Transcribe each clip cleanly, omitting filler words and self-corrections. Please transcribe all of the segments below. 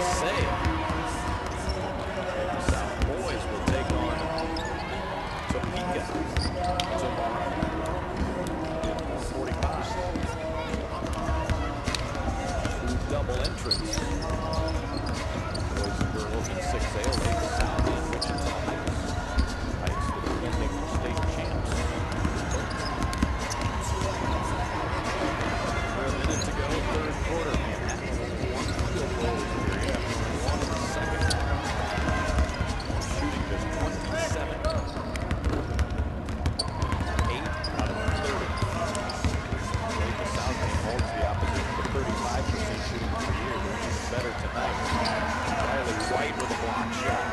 save. South boys will take on Topeka tomorrow. 45. Two double entries. Boys and girls in 6A will lead the South and Wichita Heights. Heights, the defending state champs. 4 minutes to go, third quarter. Manhattan with one field goal period after one in the second. Shooting just 27. 8 out of 30. The South team holds the opposition to 35% shooting per year. They're even better tonight. Riley White with a block shot.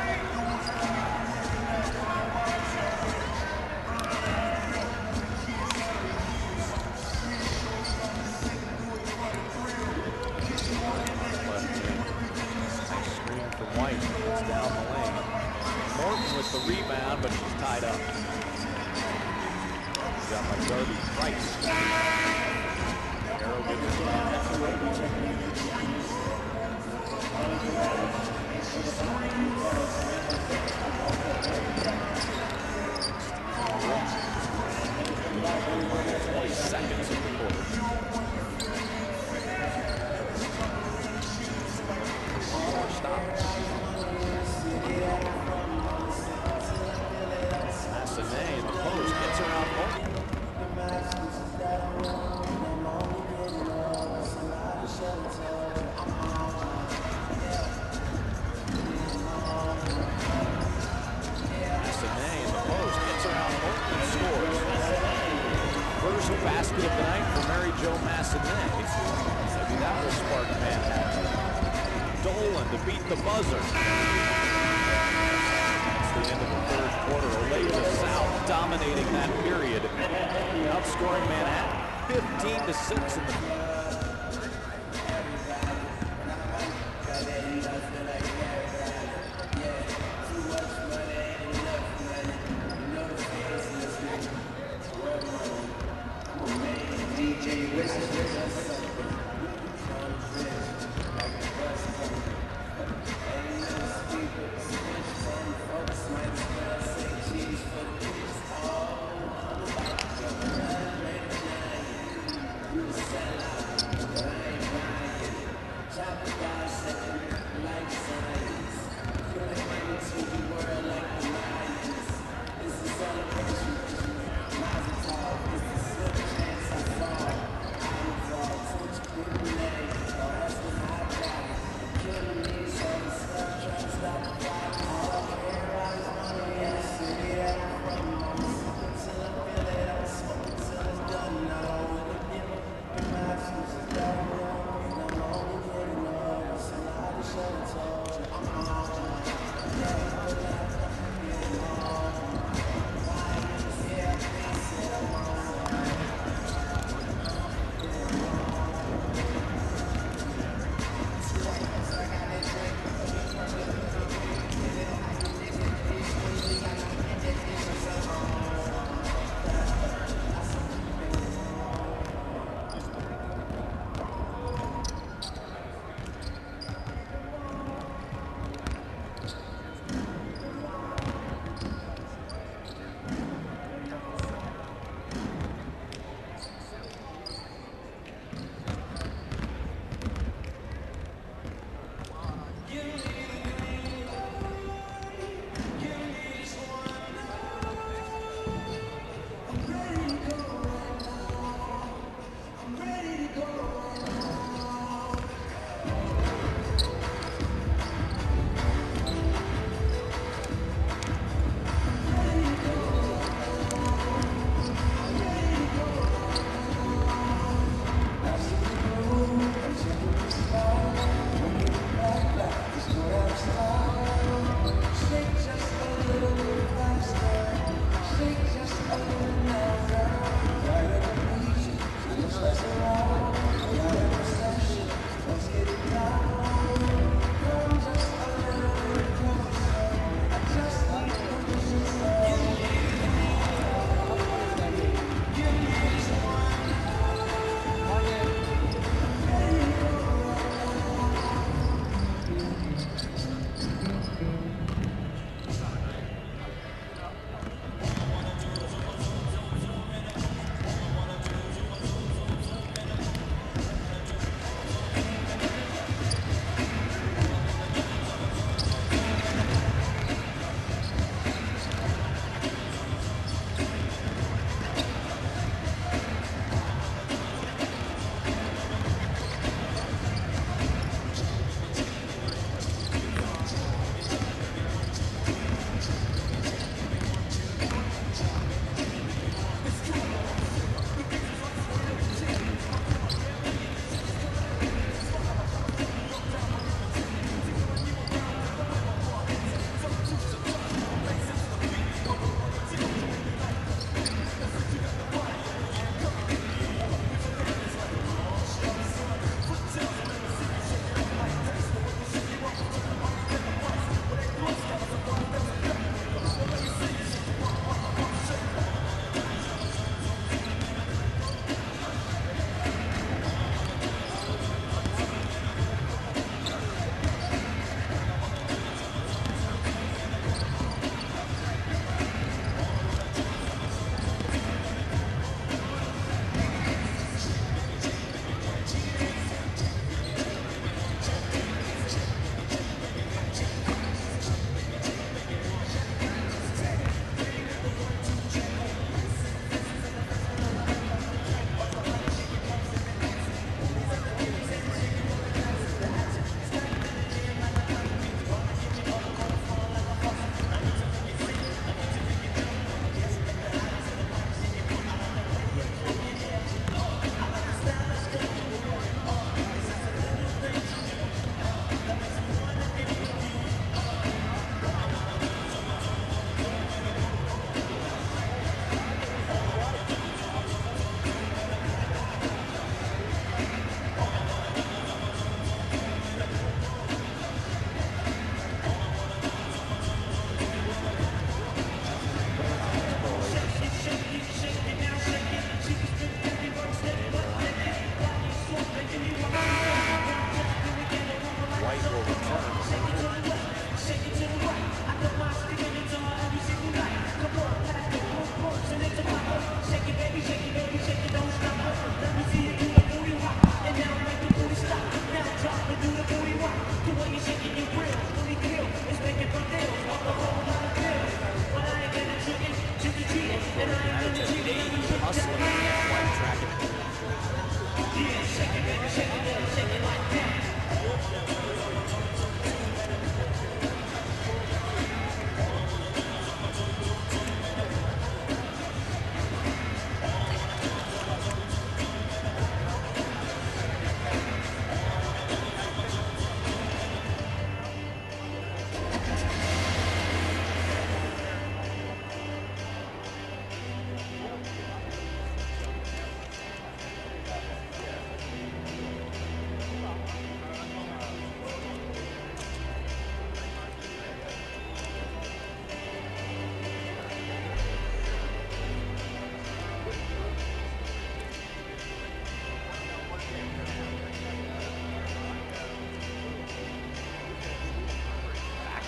Nice screen from White. It's down the lane. Morton with the rebound, but she's tied up. Got by Darby Price. Arrow gives it to seconds of the quarter. More stops. Massenet in the post gets around Morton. Massenet in the post gets around Morton and scores. First basket of the night for Mary Jo Massenet. Maybe that will spark Manhattan. Dolan to beat the buzzer. That's the end of the third quarter. Olathe South dominating that period. Outscoring Manhattan 15-6 in the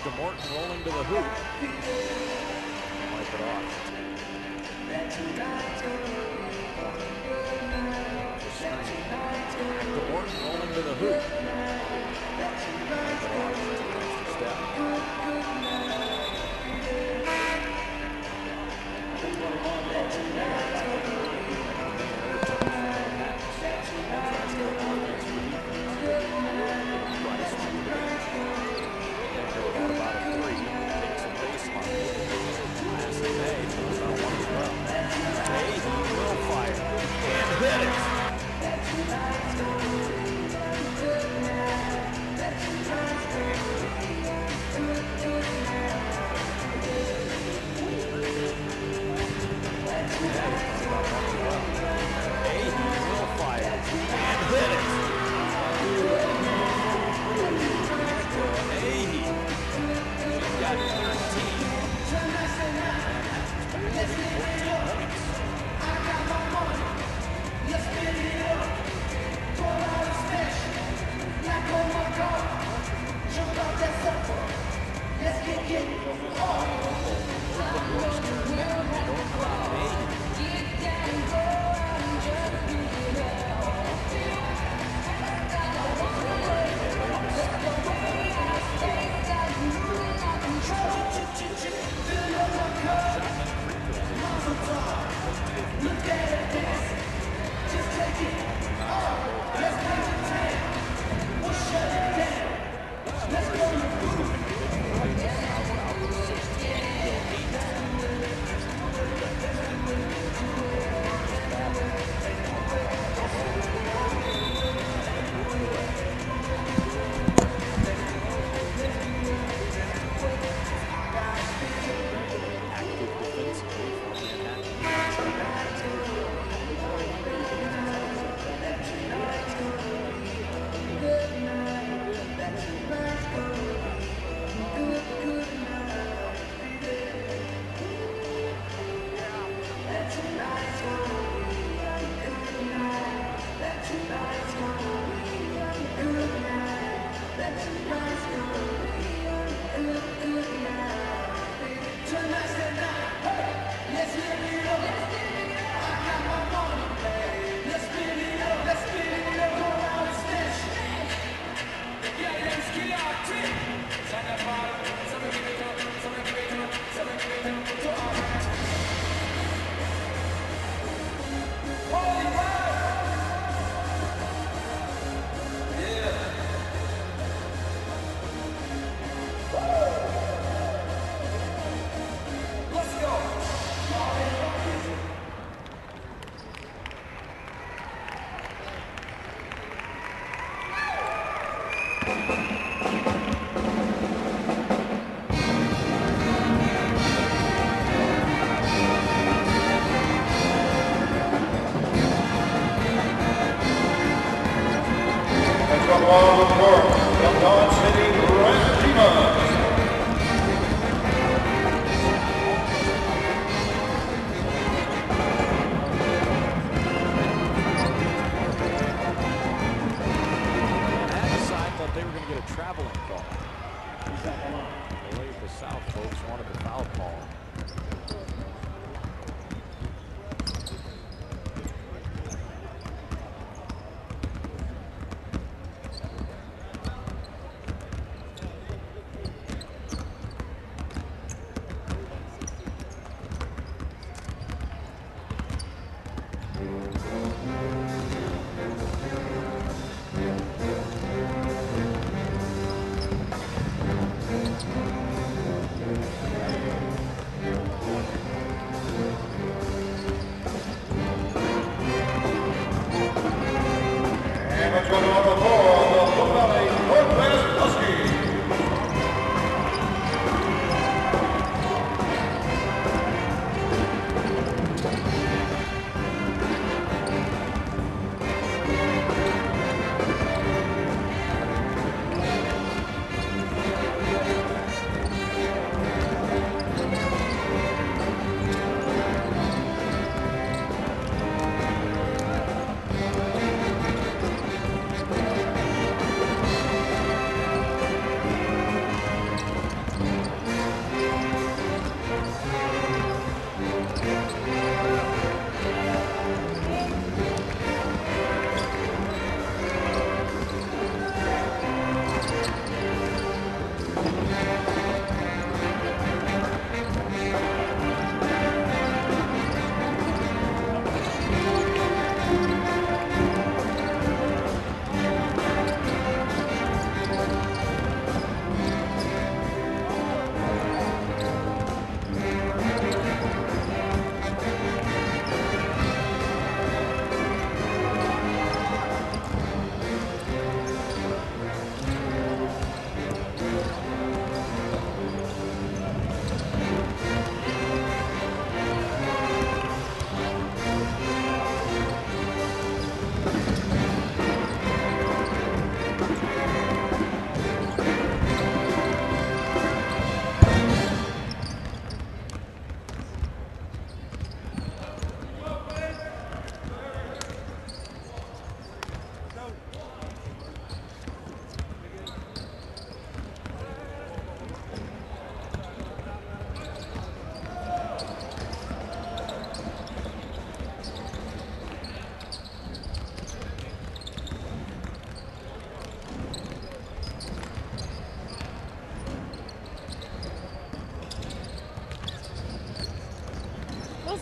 DeMorton rolling to the hoop. Wipe it off. DeMorton rolling to the hoop. Wipe it off. Extra step.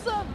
Awesome!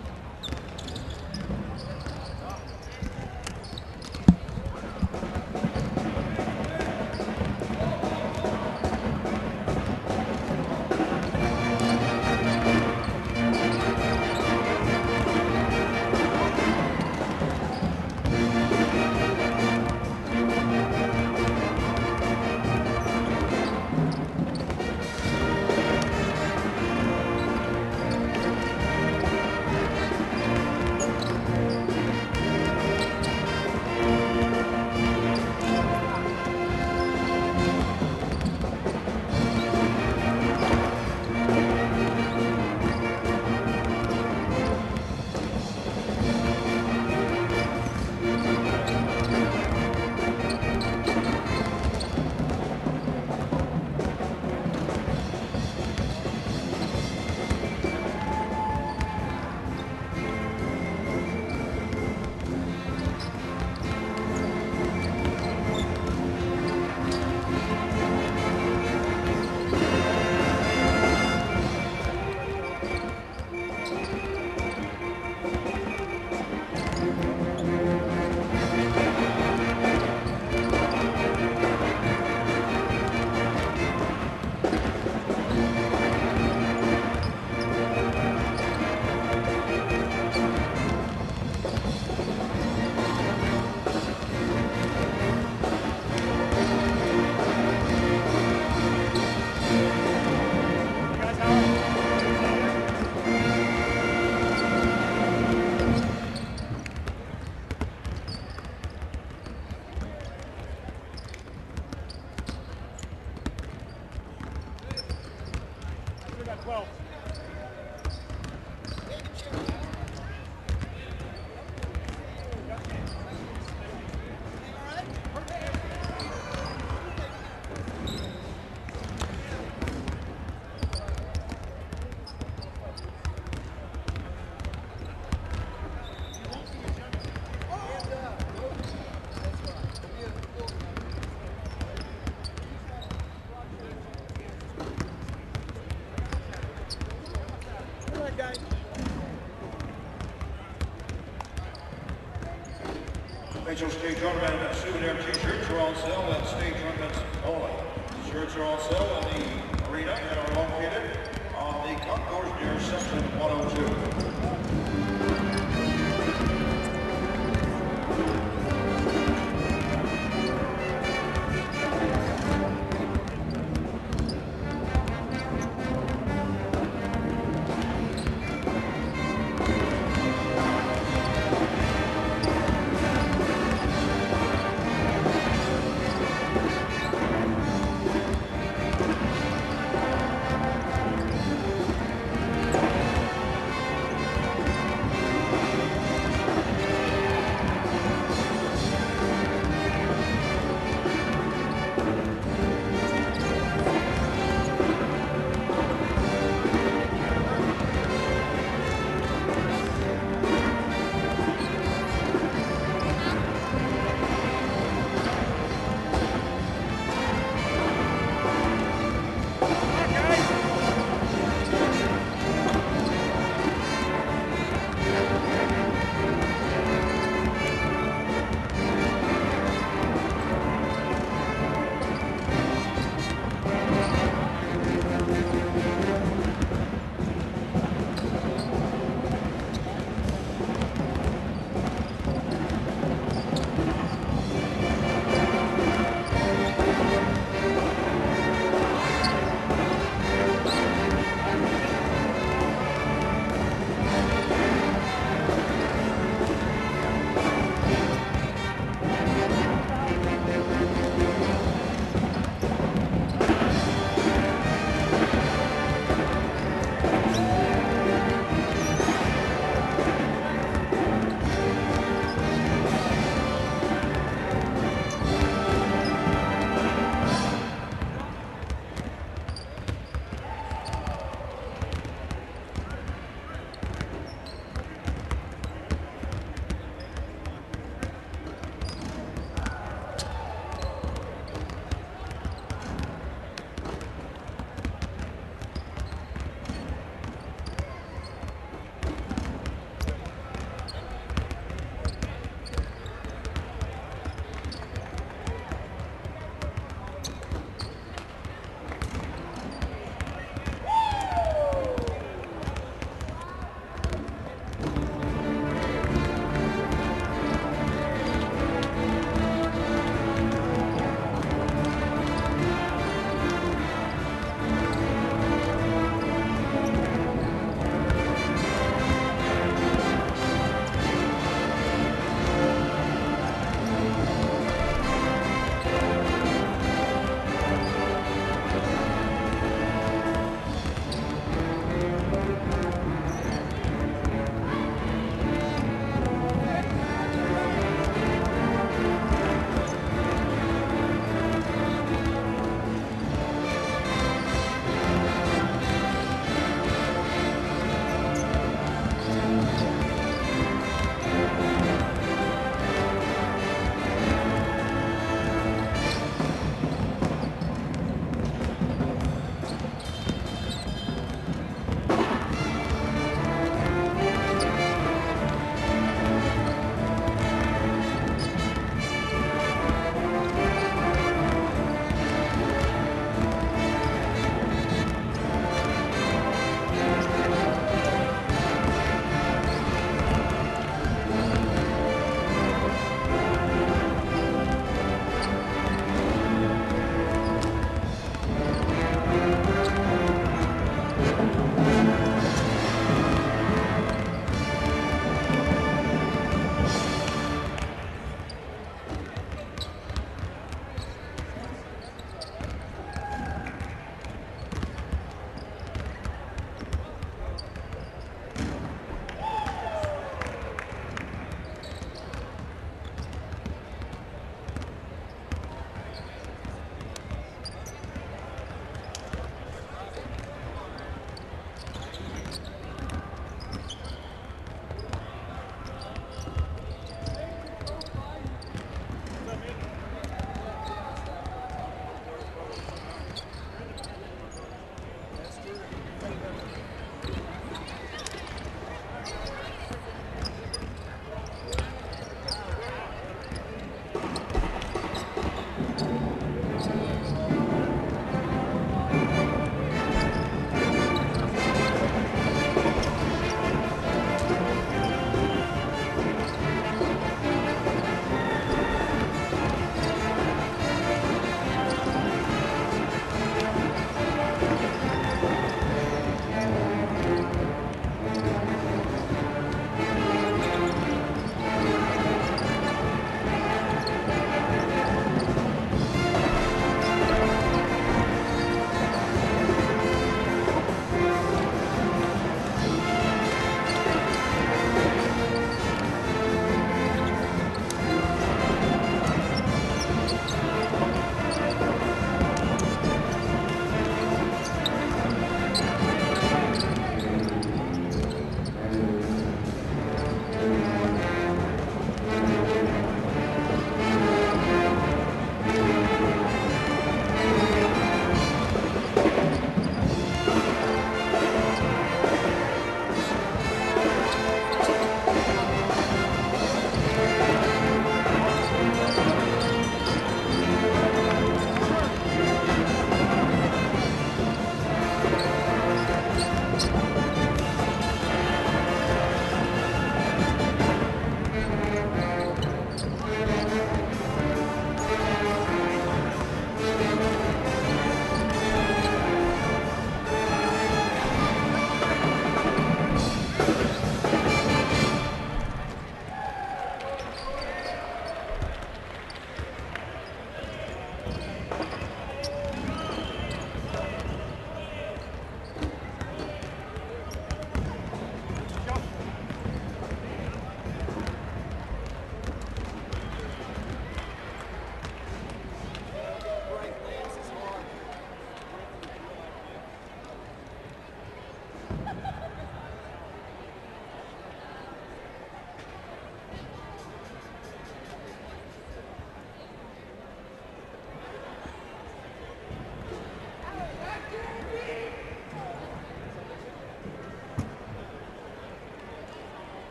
Provincial state tournament souvenir t-shirts are on sale at state tournaments only. Shirts are on sale in the arena and are located on the concourse near section 102.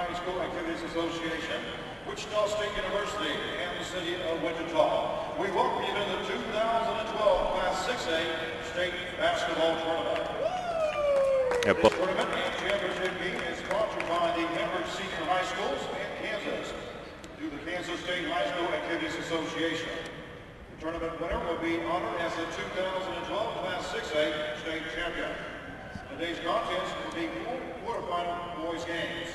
High School Activities Association, Wichita State University, and the City of Wichita. We welcome you to the 2012 Class 6A State Basketball Tournament. This tournament and championship game is sponsored by the member senior high schools in Kansas through the Kansas State High School Activities Association. The tournament winner will be honored as the 2012 Class 6A State Champion. Today's contest will be quarterfinal boys games.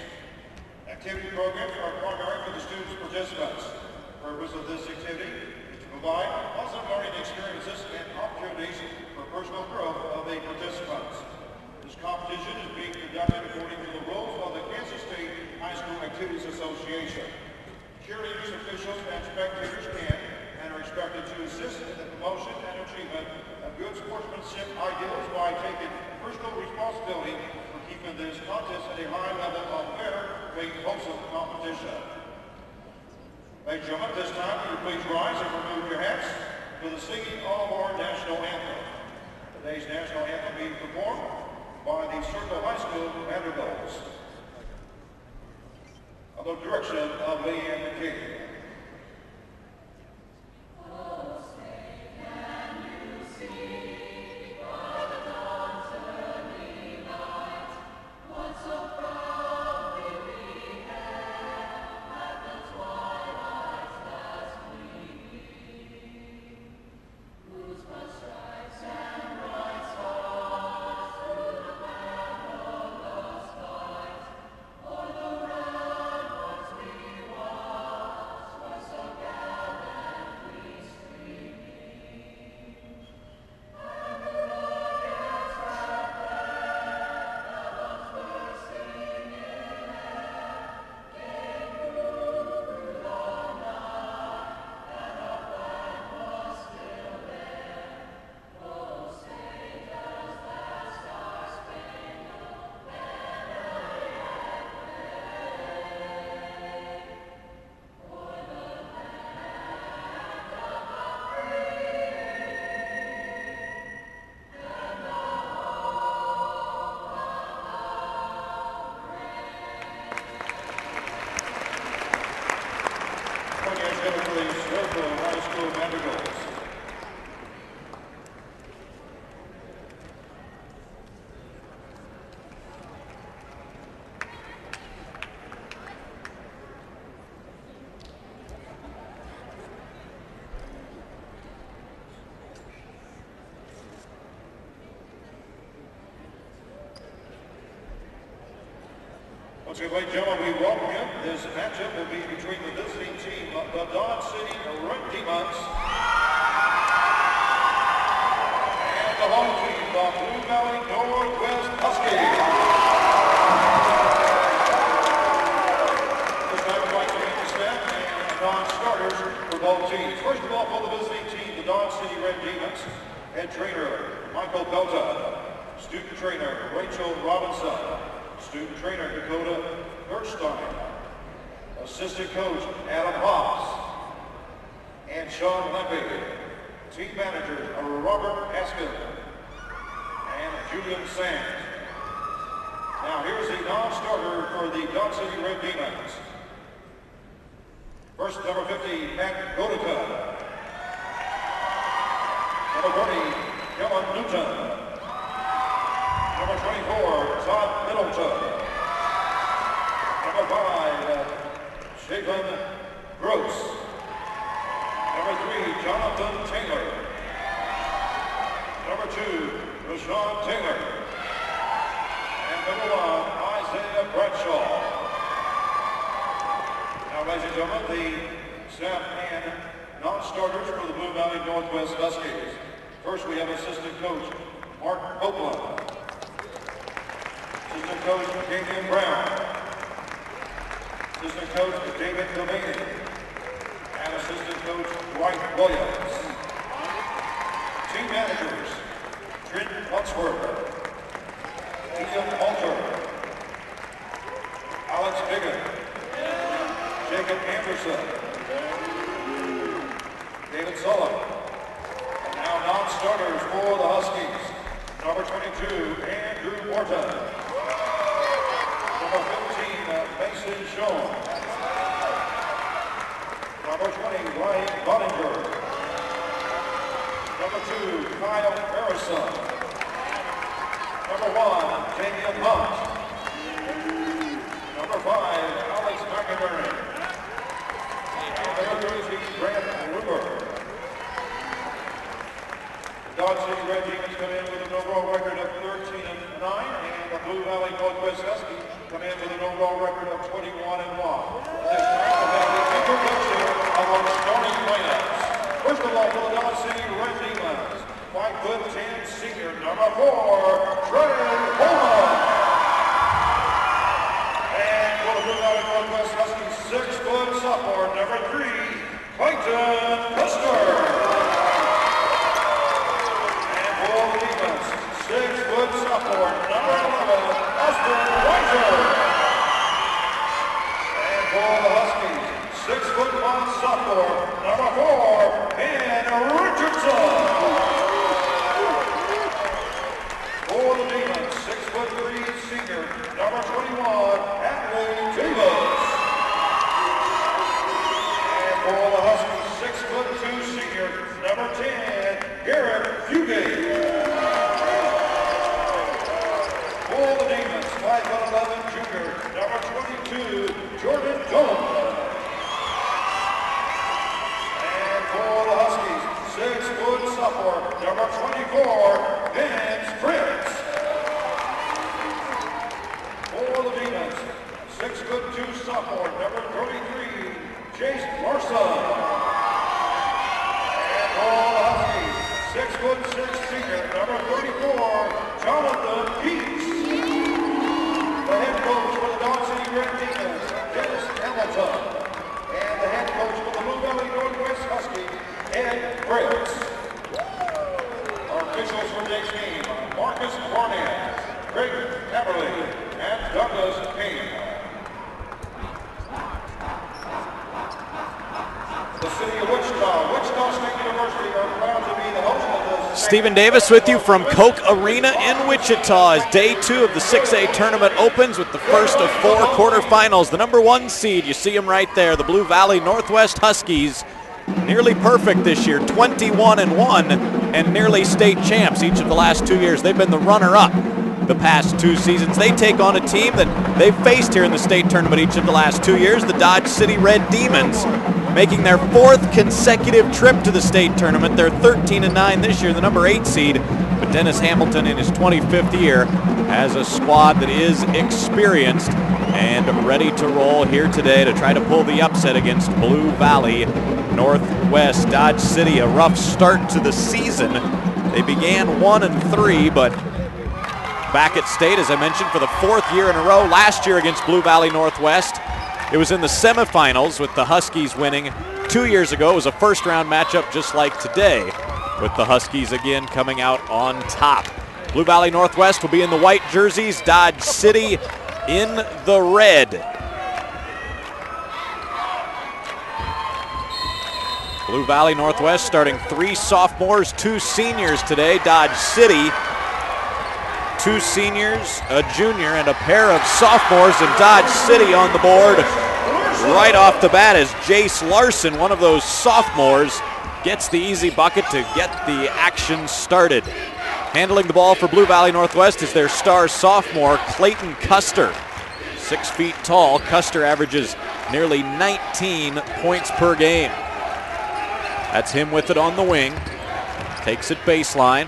Activity programs are primary for the students participants. The purpose of this activity is to provide positive learning experiences and opportunities for personal growth of the participants. This competition is being conducted according to the rules of the Kansas State High School Activities Association. Cheerleaders, officials, and spectators can and are expected to assist in the promotion and achievement of good sportsmanship ideals by taking personal responsibility for keeping this contest at a high level of fair, wholesome competition. Ladies and gentlemen, this time, will you please rise and remove your hats for the singing of our national anthem. Today's national anthem being performed by the Circle High School Vanderbilts. Under the direction of Leanne McKay. Once again, ladies and gentlemen, we welcome you. This matchup will be between the visiting team of the Dodge City Red Demons and the home team, the Blue Valley Northwest Huskies. This time I'd like to meet the staff and non-starters for both teams. First of all, for the visiting team, the Dodge City Red Demons, head trainer Michael Belta, student trainer Rachel Robinson, student trainer Dakota Gerstein, assistant coach Adam Haas, and Sean Lempe. Team managers are Robert Askin and Julian Sands. Now here's the non-starter for the Dodge City Red Demons. First, number 50, Matt Godeka. Number 20, Kellen Newton. Number 24, Todd Middleton. Number 5, Shaven Gross. Number 3, Jonathan Taylor. Number 2, Rashawn Taylor. And number 1, Isaiah Bradshaw. Now, ladies and gentlemen, the staff and non-starters for the Blue Valley Northwest Huskies. First, we have assistant coach Mark Copeland. Assistant coach Damian Brown. Assistant coach David Delaney. And assistant coach Dwight Williams. Team managers Trent Luxford, Ian Alter, Alex Biggin, Jacob Anderson, David Sullivan. And now non-starters for the Huskies. Number 22, Andrew Morton. Number 15, Mason Schoen. Number 20, Ryan Bonninger. Number 2, Kyle Harrison. Number 1, Damian Hunt. Number 5, Alex McInerney. Number 33, Grant Ruber. Dodge City Red Demons come in with an overall record of 13-9, and the Blue Valley Northwest Huskies come in with an overall record of 21-1. This time we'll have the introduction of our starting lineups. First of all, for the Dodge City Red Demons, 5'10" senior, number 4, Trey Holman. And for the Blue Valley Northwest Huskies, 6' sophomore, number 3, Clayton Custer. 6' sophomore, number 11, Austin Weiser. And for the Huskies, 6'1" sophomore, number 4, Ben Richardson. For the Demons, 6'3" senior, number 21, Adley Davis. And for the Huskies, 6'2" senior, number 10, Garrett Fugate. For the Demons, 5'11" junior, number 22, Jordan Dolan. And for the Huskies, 6' sophomore, number 24, Vince Fritz. For the Demons, 6'2" sophomore, number 33, Jace Larson. And for the Huskies, 6'6" senior, number 34, Jonathan Peace. The head coach for the Dodge City Red Demons, Dennis Hamilton. And the head coach for the Blue Valley Northwest Huskies, Ed Fritz. Our officials for today's game, Marcus Barnett, Greg Everly, and Douglas Kane. The city of Wichita State University are proud to be the host of this. Stephen Davis with you from Koch Arena in Wichita as day 2 of the 6A tournament opens with the first of 4 quarterfinals. The number 1 seed, you see them right there, the Blue Valley Northwest Huskies. Nearly perfect this year, 21-1, and nearly state champs each of the last 2 years. They've been the runner-up the past 2 seasons. They take on a team that they've faced here in the state tournament each of the last 2 years, the Dodge City Red Demons, making their 4th consecutive trip to the state tournament. They're 13-9 this year, the number 8 seed. But Dennis Hamilton in his 25th year has a squad that is experienced and ready to roll here today to try to pull the upset against Blue Valley Northwest. Dodge City, a rough start to the season. They began 1-3, but back at state, as I mentioned, for the 4th year in a row. Last year against Blue Valley Northwest, it was in the semifinals with the Huskies winning. 2 years ago, it was a first-round matchup just like today, with the Huskies again coming out on top. Blue Valley Northwest will be in the white jerseys, Dodge City in the red. Blue Valley Northwest starting 3 sophomores, 2 seniors today. Dodge City, 2 seniors, a junior, and a pair of sophomores, and Dodge City on the board right off the bat as Jace Larson, one of those sophomores, gets the easy bucket to get the action started. Handling the ball for Blue Valley Northwest is their star sophomore, Clayton Custer. 6 feet tall, Custer averages nearly 19 points per game. That's him with it on the wing. Takes it baseline.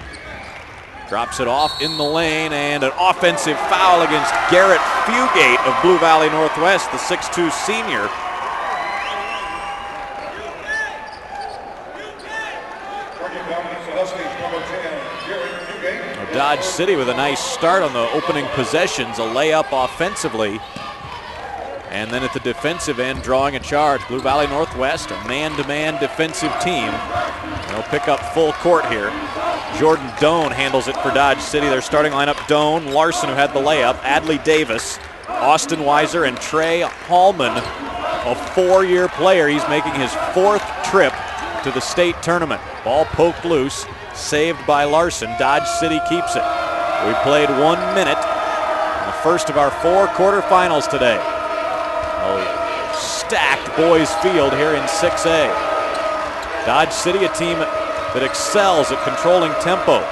Drops it off in the lane, and an offensive foul against Garrett Fugate of Blue Valley Northwest, the 6'2 senior. Dodge City with a nice start on the opening possessions, a layup offensively. And then at the defensive end, drawing a charge. Blue Valley Northwest, a man-to-man defensive team. They'll pick up full court here. Jordan Doan handles it for Dodge City. Their starting lineup, Doan, Larson, who had the layup, Adley Davis, Austin Weiser, and Trey Hallman, a 4-year player. He's making his 4th trip to the state tournament. Ball poked loose, saved by Larson. Dodge City keeps it. We played 1 minute in the first of our 4 quarterfinals today. stacked Boys Field here in 6A. Dodge City, a team that excels at controlling tempo.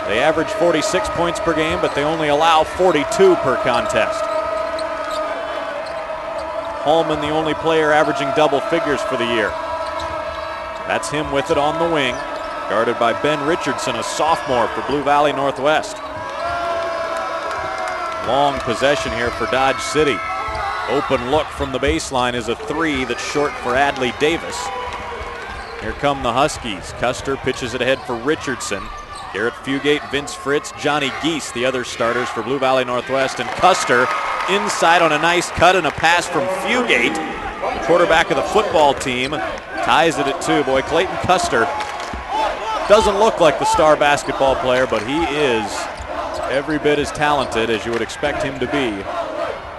They average 46 points per game, but they only allow 42 per contest. Holman, the only player averaging double figures for the year. That's him with it on the wing, guarded by Ben Richardson, a sophomore for Blue Valley Northwest. Long possession here for Dodge City. Open look from the baseline is a three that's short for Adley Davis. Here come the Huskies. Custer pitches it ahead for Richardson. Garrett Fugate, Vince Fritz, Johnny Geese, the other starters for Blue Valley Northwest. And Custer inside on a nice cut and a pass from Fugate. The quarterback of the football team ties it at 2. Boy, Clayton Custer doesn't look like the star basketball player, but he is every bit as talented as you would expect him to be,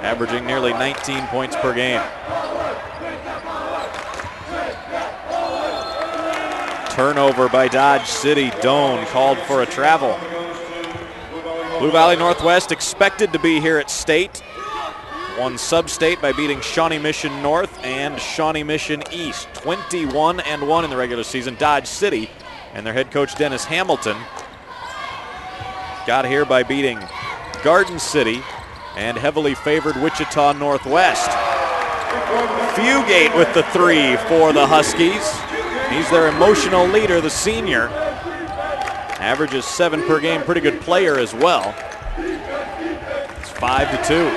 averaging nearly 19 points per game. Turnover by Dodge City. Doan called for a travel. Blue Valley Northwest expected to be here at state. Won sub-state by beating Shawnee Mission North and Shawnee Mission East. 21-1 in the regular season. Dodge City and their head coach Dennis Hamilton got here by beating Garden City and heavily favored Wichita Northwest. Fugate with the three for the Huskies. He's their emotional leader, the senior. Averages 7 per game, pretty good player as well. It's 5-2.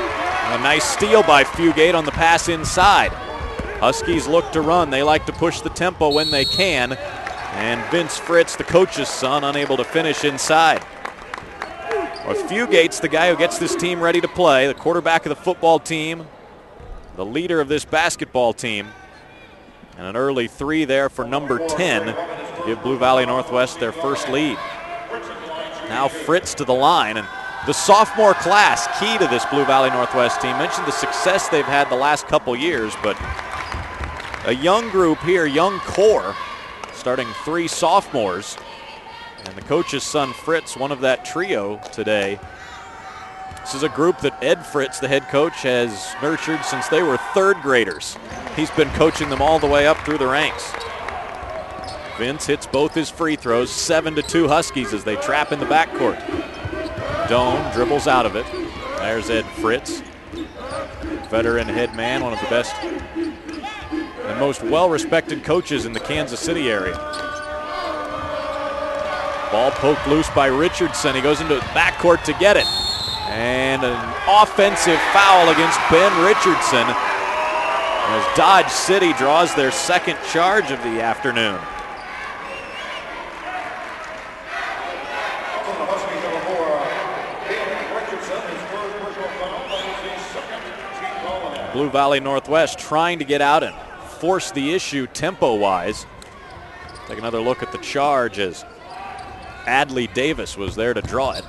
A nice steal by Fugate on the pass inside. Huskies look to run. They like to push the tempo when they can. And Vince Fritz, the coach's son, unable to finish inside. Well, Fugate's the guy who gets this team ready to play, the quarterback of the football team, the leader of this basketball team. And an early three there for number 10 to give Blue Valley Northwest their first lead. Now Fritz to the line, and the sophomore class key to this Blue Valley Northwest team. Mentioned the success they've had the last couple years, but a young group here, young core, starting 3 sophomores. And the coach's son Fritz, one of that trio today. This is a group that Ed Fritz, the head coach, has nurtured since they were 3rd graders. He's been coaching them all the way up through the ranks. Vince hits both his free throws. 7-2 Huskies as they trap in the backcourt. Doan dribbles out of it. There's Ed Fritz, veteran head man, one of the best and most well-respected coaches in the Kansas City area. Ball poked loose by Richardson. He goes into the backcourt to get it. And an offensive foul against Ben Richardson as Dodge City draws their 2nd charge of the afternoon. Blue Valley Northwest trying to get out and force the issue tempo-wise. Take another look at the charge as Adley Davis was there to draw it.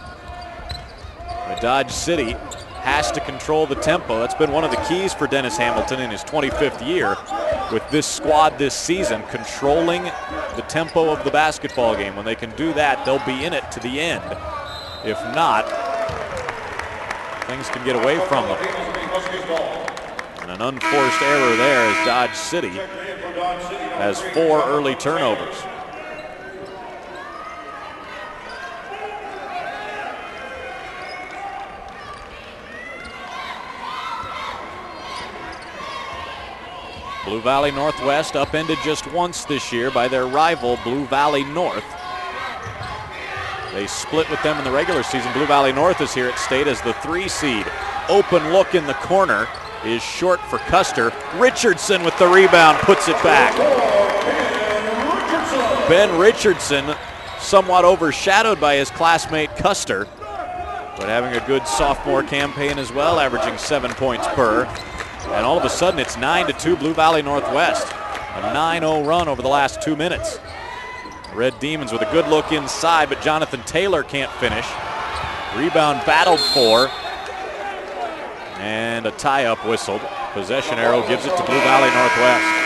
But Dodge City has to control the tempo. That's been one of the keys for Dennis Hamilton in his 25th year with this squad this season, controlling the tempo of the basketball game. When they can do that, they'll be in it to the end. If not, things can get away from them. And an unforced error there as Dodge City has 4 early turnovers. Blue Valley Northwest upended just once this year by their rival Blue Valley North. They split with them in the regular season. Blue Valley North is here at state as the 3 seed. Open look in the corner is short for Custer. Richardson with the rebound puts it back. Ben Richardson somewhat overshadowed by his classmate Custer, but having a good sophomore campaign as well, averaging 7 points per. And all of a sudden it's 9-2 Blue Valley Northwest. A 9-0 run over the last 2 minutes. Red Demons with a good look inside, but Jonathan Taylor can't finish. Rebound battled for. And a tie-up whistled. Possession arrow gives it to Blue Valley Northwest.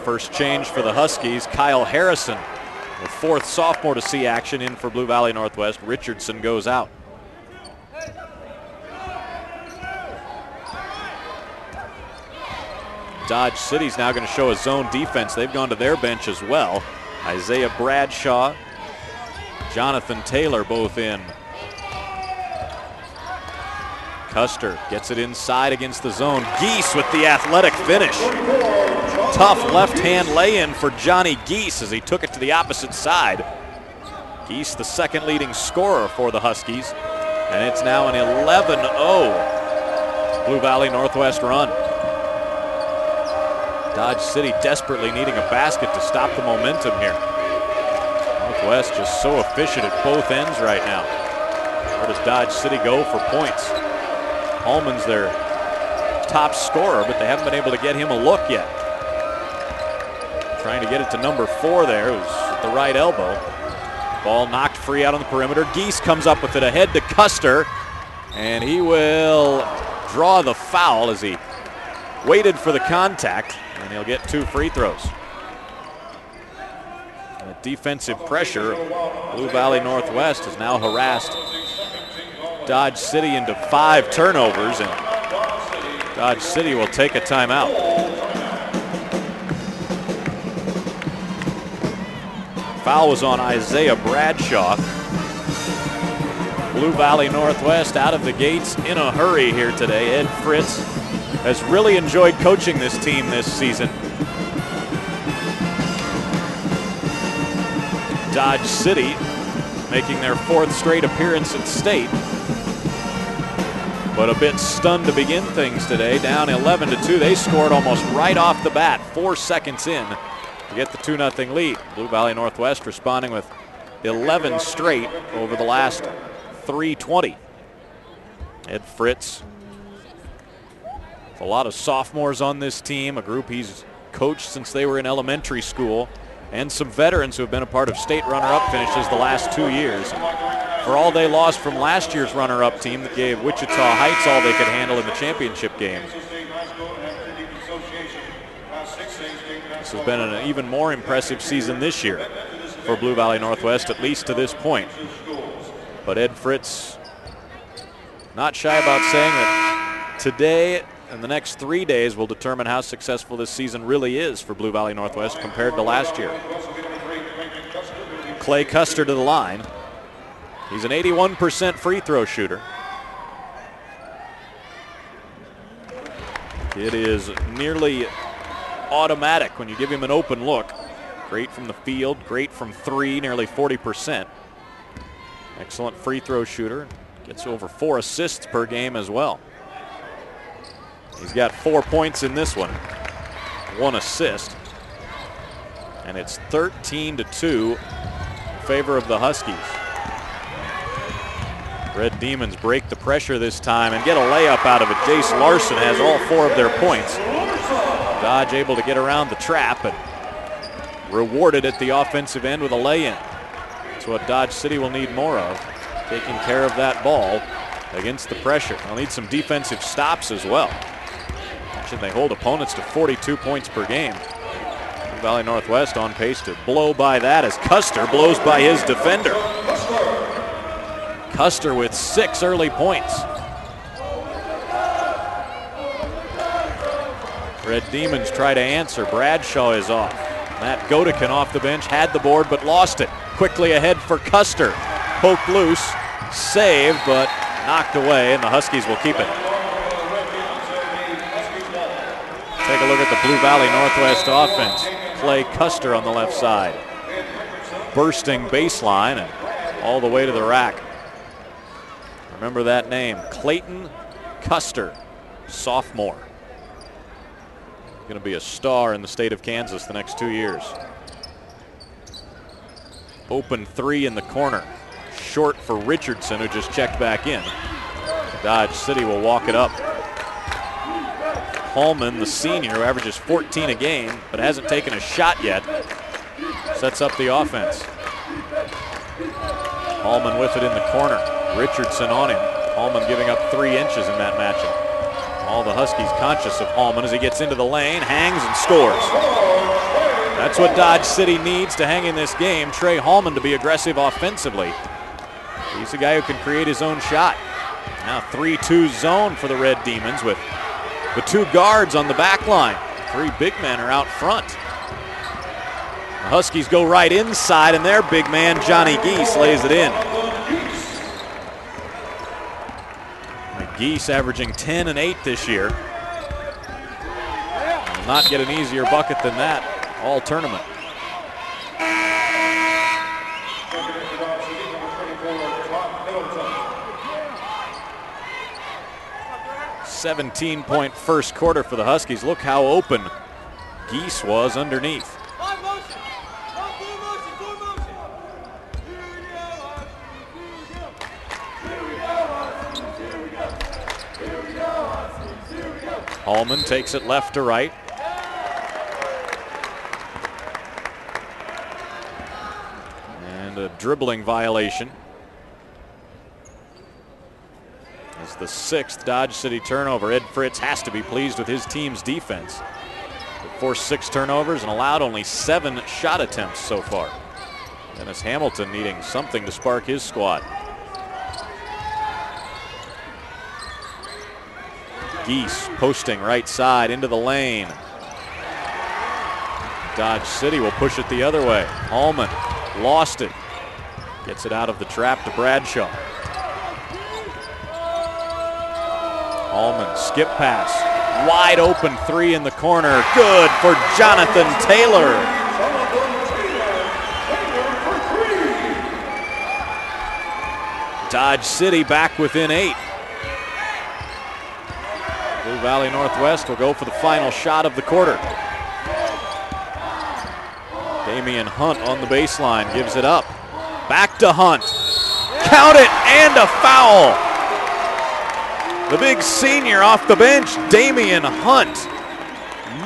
First change for the Huskies, Kyle Harrison The fourth sophomore to see action in for Blue Valley Northwest. Richardson goes out. Dodge City's now going to show a zone defense. They've gone to their bench as well. Isaiah Bradshaw, Jonathan Taylor both in. Custer gets it inside against the zone. Geese with the athletic finish. Tough left-hand lay-in for Johnny Geese as he took it to the opposite side. Geese, the second leading scorer for the Huskies, and it's now an 11-0 Blue Valley Northwest run. Dodge City desperately needing a basket to stop the momentum here. Northwest just so efficient at both ends right now. Where does Dodge City go for points? Hallman's their top scorer, but they haven't been able to get him a look yet. Trying to get it to number 4 there. It was at the right elbow. Ball knocked free out on the perimeter. Geese comes up with it ahead to Custer, and he will draw the foul as he waited for the contact, and he'll get 2 free throws. And defensive pressure, Blue Valley Northwest has now harassed Dodge City into 5 turnovers, and Dodge City will take a timeout. Foul was on Isaiah Bradshaw. Blue Valley Northwest out of the gates in a hurry here today. Ed Fritz has really enjoyed coaching this team this season. Dodge City making their 4th straight appearance at state, but a bit stunned to begin things today. Down 11-2. They scored almost right off the bat, 4 seconds in, to get the 2-0 lead. Blue Valley Northwest responding with 11 straight over the last 3:20. Ed Fritz, a lot of sophomores on this team, a group he's coached since they were in elementary school, and some veterans who have been a part of state runner-up finishes the last 2 years. For all they lost from last year's runner-up team that gave Wichita Heights all they could handle in the championship game, this has been an even more impressive season this year for Blue Valley Northwest, at least to this point. But Ed Fritz not shy about saying that today and the next 3 days will determine how successful this season really is for Blue Valley Northwest compared to last year. Clay Custer to the line. He's an 81% free throw shooter. It is nearly automatic when you give him an open look. Great from the field, great from 3, nearly 40%. Excellent free throw shooter. Gets over 4 assists per game as well. He's got 4 points in this one, 1 assist, and it's 13-2 in favor of the Huskies. Red Demons break the pressure this time and get a layup out of it. Jace Larson has all 4 of their points. Dodge able to get around the trap and rewarded at the offensive end with a lay-in. That's what Dodge City will need more of, taking care of that ball against the pressure. They'll need some defensive stops as well. They hold opponents to 42 points per game. Blue Valley Northwest on pace to blow by that as Custer blows by his defender. Custer with 6 early points. Red Demons try to answer. Bradshaw is off. Matt Godekin off the bench, had the board but lost it. Quickly ahead for Custer. Poked loose, saved, but knocked away, and the Huskies will keep it. Take a look at the Blue Valley Northwest offense. Clay Custer on the left side. Bursting baseline and all the way to the rack. Remember that name, Clayton Custer, sophomore. Going to be a star in the state of Kansas the next 2 years. Open 3 in the corner. Short for Richardson, who just checked back in. Dodge City will walk it up. Hallman, the senior, who averages 14 a game but hasn't taken a shot yet, sets up the offense. Hallman with it in the corner. Richardson on him. Hallman giving up 3 inches in that matchup. All the Huskies conscious of Hallman as he gets into the lane, hangs and scores. That's what Dodge City needs to hang in this game. Trey Hallman to be aggressive offensively. He's a guy who can create his own shot. Now 3-2 zone for the Red Demons with the two guards on the back line. Three big men are out front. The Huskies go right inside, and their big man, Johnny Geese, lays it in. Geese averaging 10 and 8 this year. Will not get an easier bucket than that all tournament. 17-point first quarter for the Huskies. Look how open Geese was underneath. Hallman takes it left to right. And a dribbling violation. It's the 6th Dodge City turnover. Ed Fritz has to be pleased with his team's defense. They forced 6 turnovers and allowed only 7 shot attempts so far. Dennis Hamilton needing something to spark his squad. Geese posting right side into the lane. Dodge City will push it the other way. Hallman lost it. Gets it out of the trap to Bradshaw. Hallman, skip pass. Wide open 3 in the corner. Good for Jonathan Taylor. Dodge City back within 8. Blue Valley Northwest will go for the final shot of the quarter. Damian Hunt on the baseline, gives it up. Back to Hunt. Count it, and a foul. The big senior off the bench, Damian Hunt,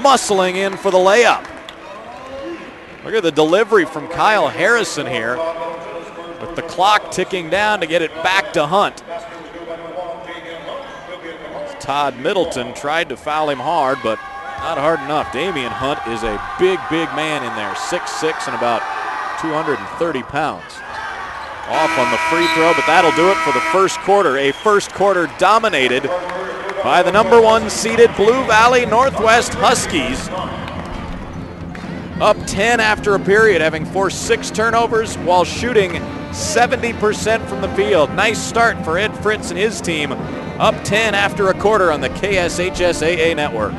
muscling in for the layup. Look at the delivery from Kyle Harrison here, with the clock ticking down to get it back to Hunt. Todd Middleton tried to foul him hard, but not hard enough. Damian Hunt is a big, big man in there, 6'6" and about 230 pounds. Off on the free throw, but that'll do it for the first quarter. A first quarter dominated by the number 1 seeded Blue Valley Northwest Huskies. Up 10 after a period, having forced 6 turnovers while shooting 70% from the field. Nice start for Ed Fritz and his team. Up 10 after a quarter on the KSHSAA network.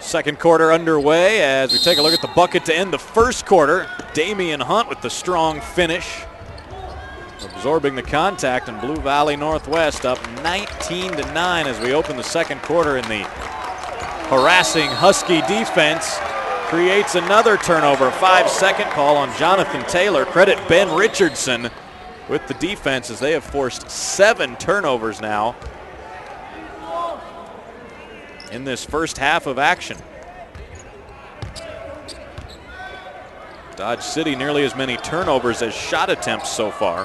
Second quarter underway as we take a look at the bucket to end the first quarter. Damian Hunt with the strong finish, absorbing the contact, and Blue Valley Northwest up 19-9 as we open the second quarter, and the harassing Husky defense creates another turnover. 5-second call on Jonathan Taylor. Credit Ben Richardson with the defense as they have forced 7 turnovers now in this first half of action. Dodge City nearly as many turnovers as shot attempts so far.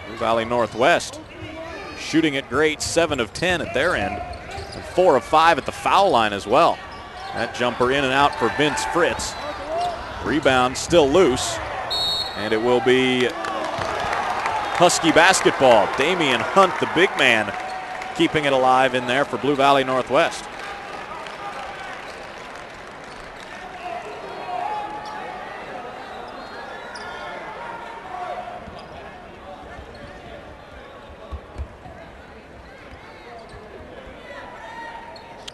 Blue Valley Northwest shooting it great, 7 of 10 at their end, and 4 of 5 at the foul line as well. That jumper in and out for Vince Fritz. Rebound still loose, and it will be Husky basketball. Damian Hunt, the big man, keeping it alive in there for Blue Valley Northwest.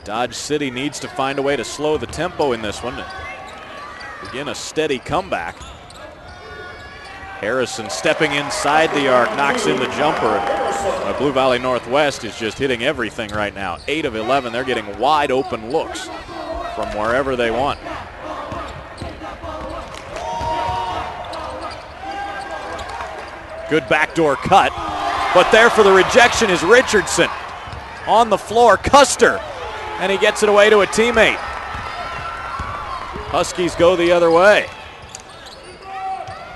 Dodge City needs to find a way to slow the tempo in this one and begin a steady comeback. Harrison stepping inside the arc, knocks in the jumper. Blue Valley Northwest is just hitting everything right now. 8 of 11, they're getting wide open looks from wherever they want. Good backdoor cut, but there for the rejection is Richardson. On the floor, Custer, and he gets it away to a teammate. Huskies go the other way.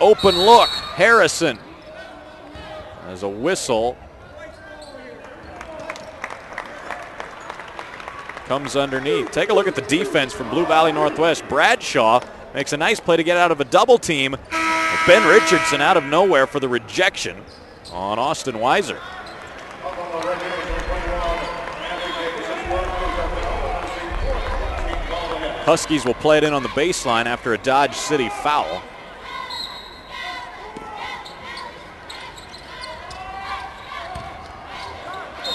Open look, Harrison. There's a whistle. Comes underneath. Take a look at the defense from Blue Valley Northwest. Bradshaw makes a nice play to get out of a double team. Ben Richardson out of nowhere for the rejection on Austin Weiser. Huskies will play it in on the baseline after a Dodge City foul.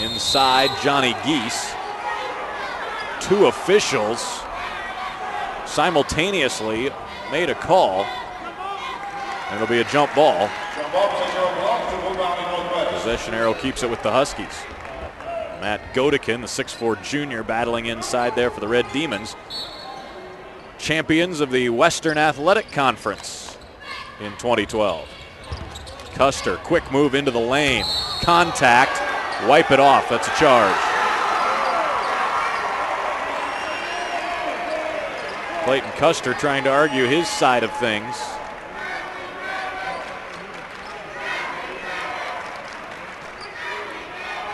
Inside, Johnny Geese. 2 officials simultaneously made a call. And it'll be a jump ball. Possession arrow keeps it with the Huskies. Matt Godekin, the 6'4" junior, battling inside there for the Red Demons. Champions of the Western Athletic Conference in 2012. Custer, quick move into the lane. Contact, wipe it off, that's a charge. Clayton Custer trying to argue his side of things.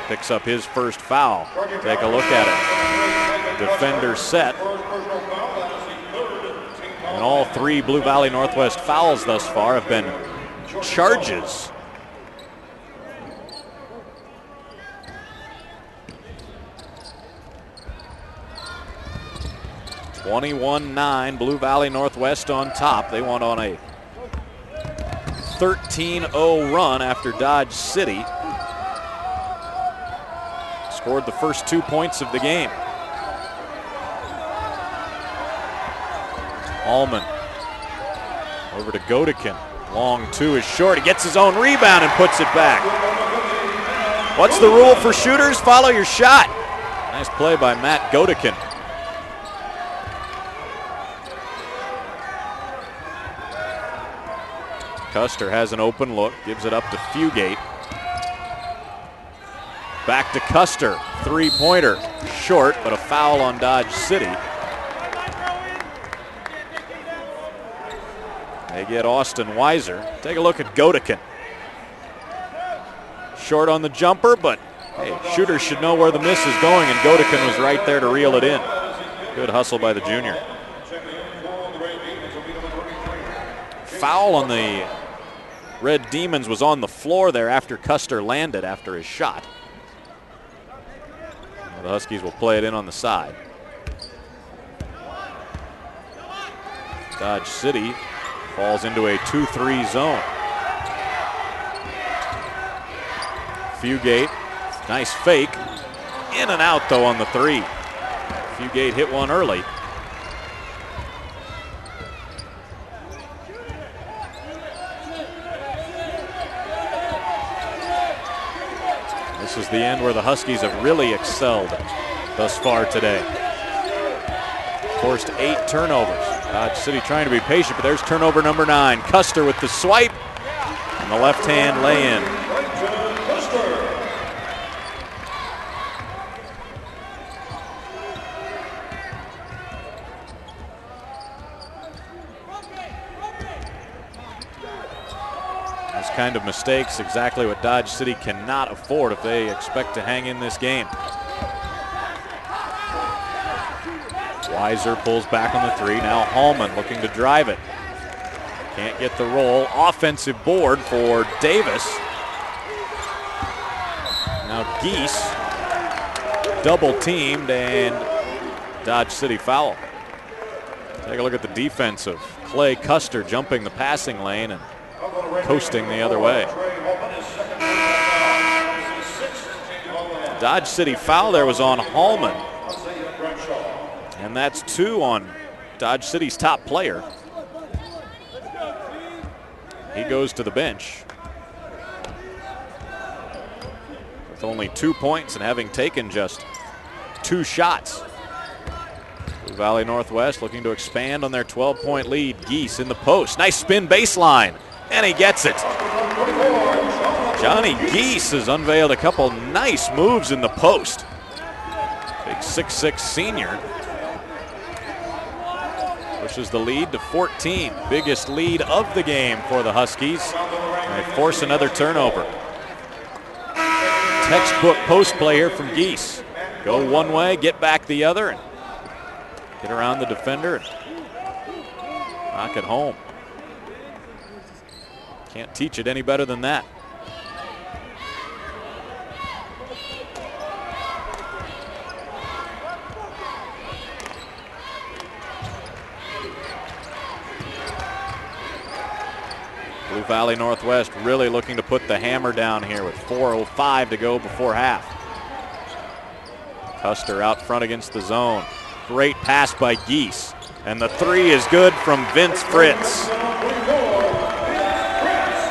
Picks up his first foul. Take a look at it. Defender set. And all 3 Blue Valley Northwest fouls thus far have been charges. (21-9) Blue Valley Northwest on top. They went on a 13-0 run after Dodge City scored the first 2 points of the game. Allman over to Godekin. Long 2 is short. He gets his own rebound and puts it back. What's the rule for shooters? Follow your shot. Nice play by Matt Godekin. Custer has an open look, gives it up to Fugate. Back to Custer, 3-pointer, short, but a foul on Dodge City. They get Austin Weiser. Take a look at Godekin. Short on the jumper, but hey, shooters should know where the miss is going, and Godekin was right there to reel it in. Good hustle by the junior. Foul on the Red Demons was on the floor there after Custer landed after his shot. The Huskies will play it in on the side. Dodge City falls into a 2-3 zone. Fugate, nice fake. In and out though on the 3. Fugate hit one early. This is the end where the Huskies have really excelled thus far today. Forced 8 turnovers. Dodge City trying to be patient, but there's turnover number 9. Custer with the swipe and the left-hand lay-in. Those kind of mistakes, exactly what Dodge City cannot afford if they expect to hang in this game. Weiser pulls back on the 3. Now Hallman looking to drive it. Can't get the roll. Offensive board for Davis. Now Geese double teamed and Dodge City foul. Take a look at the defense of Clay Custer jumping the passing lane and coasting the other way. Dodge City foul there was on Hallman. And that's 2 on Dodge City's top player. He goes to the bench with only 2 points and having taken just 2 shots. Blue Valley Northwest looking to expand on their 12-point lead. Geese in the post. Nice spin baseline, and he gets it. Johnny Geese has unveiled a couple nice moves in the post. Big 6'6" senior. Pushes the lead to 14. Biggest lead of the game for the Huskies. And they force another turnover. Textbook post play here from Geese. Go one way, get back the other, and get around the defender and knock it home. Can't teach it any better than that. Blue Valley Northwest really looking to put the hammer down here with 4:05 to go before half. Custer out front against the zone. Great pass by Geese. And the 3 is good from Vince Fritz.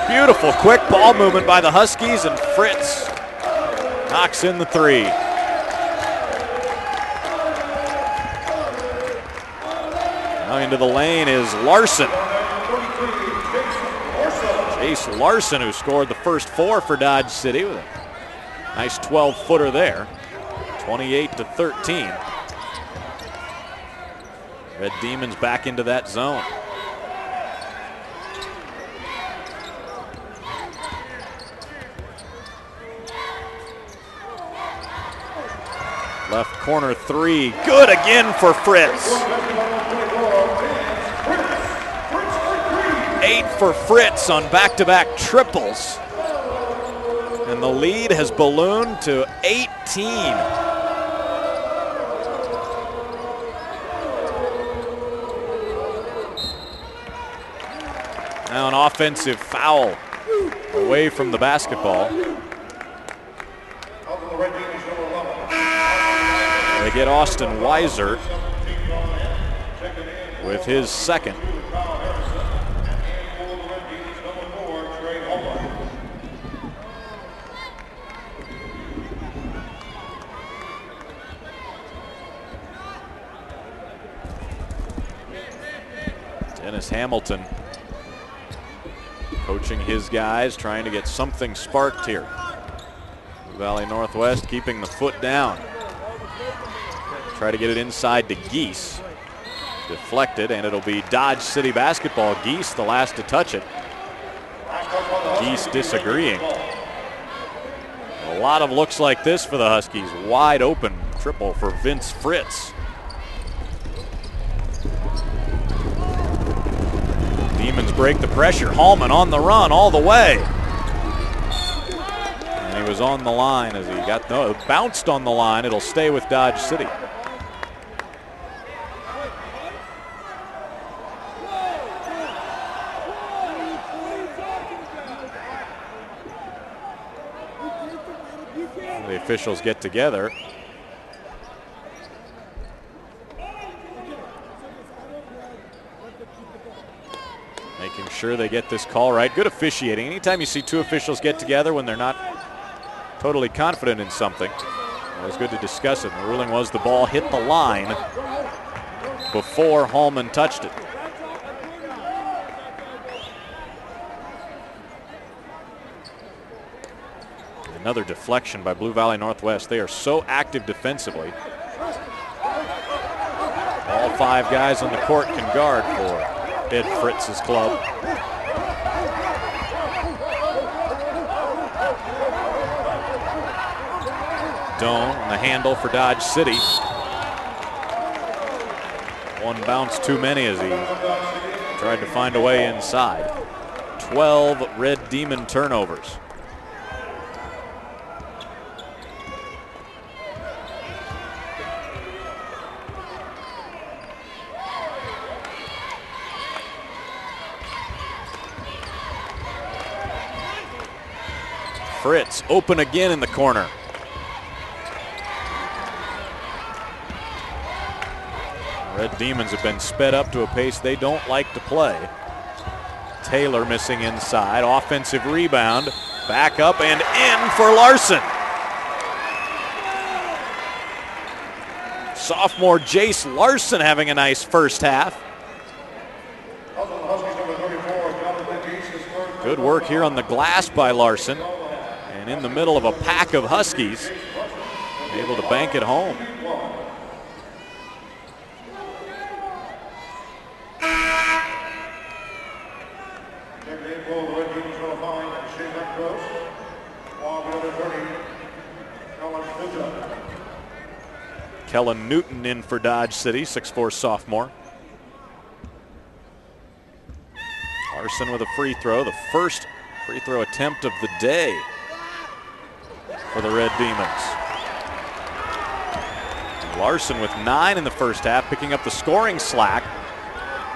Beautiful quick ball movement by the Huskies, and Fritz knocks in the 3. Now into the lane is Larson. Chase Larson, who scored the first 4 for Dodge City with a nice 12-footer there. 28-13. Red Demons back into that zone. Left corner 3, good again for Fritz. 8 for Fritz on back-to-back triples. And the lead has ballooned to 18. Now an offensive foul away from the basketball. They get Austin Weiser with his second. Dennis Hamilton coaching his guys, trying to get something sparked here. Blue Valley Northwest keeping the foot down. Try to get it inside to Geese. Deflected, and it'll be Dodge City basketball. Geese the last to touch it. Geese disagreeing. A lot of looks like this for the Huskies. Wide open triple for Vince Fritz. Demons break the pressure. Hallman on the run all the way. And he was on the line as he got bounced on the line. It'll stay with Dodge City. The officials get together. Making sure they get this call right. Good officiating. Anytime you see 2 officials get together when they're not totally confident in something, it was good to discuss it. The ruling was the ball hit the line before Hallman touched it. Another deflection by Blue Valley Northwest. They are so active defensively. All 5 guys on the court can guard for Ed Fritz's club. Doan on the handle for Dodge City. One bounce too many as he tried to find a way inside. 12 Red Demon turnovers. Fritz open again in the corner. Red Demons have been sped up to a pace they don't like to play. Taylor missing inside. Offensive rebound. Back up and in for Larson. Sophomore Jace Larson having a nice first half. Good work here on the glass by Larson. And in the middle of a pack of Huskies, able to bank it home. Kellen Newton in for Dodge City, 6'4" sophomore. Larson with a free throw, the first free throw attempt of the day for the Red Demons. Larson with 9 in the first half, picking up the scoring slack.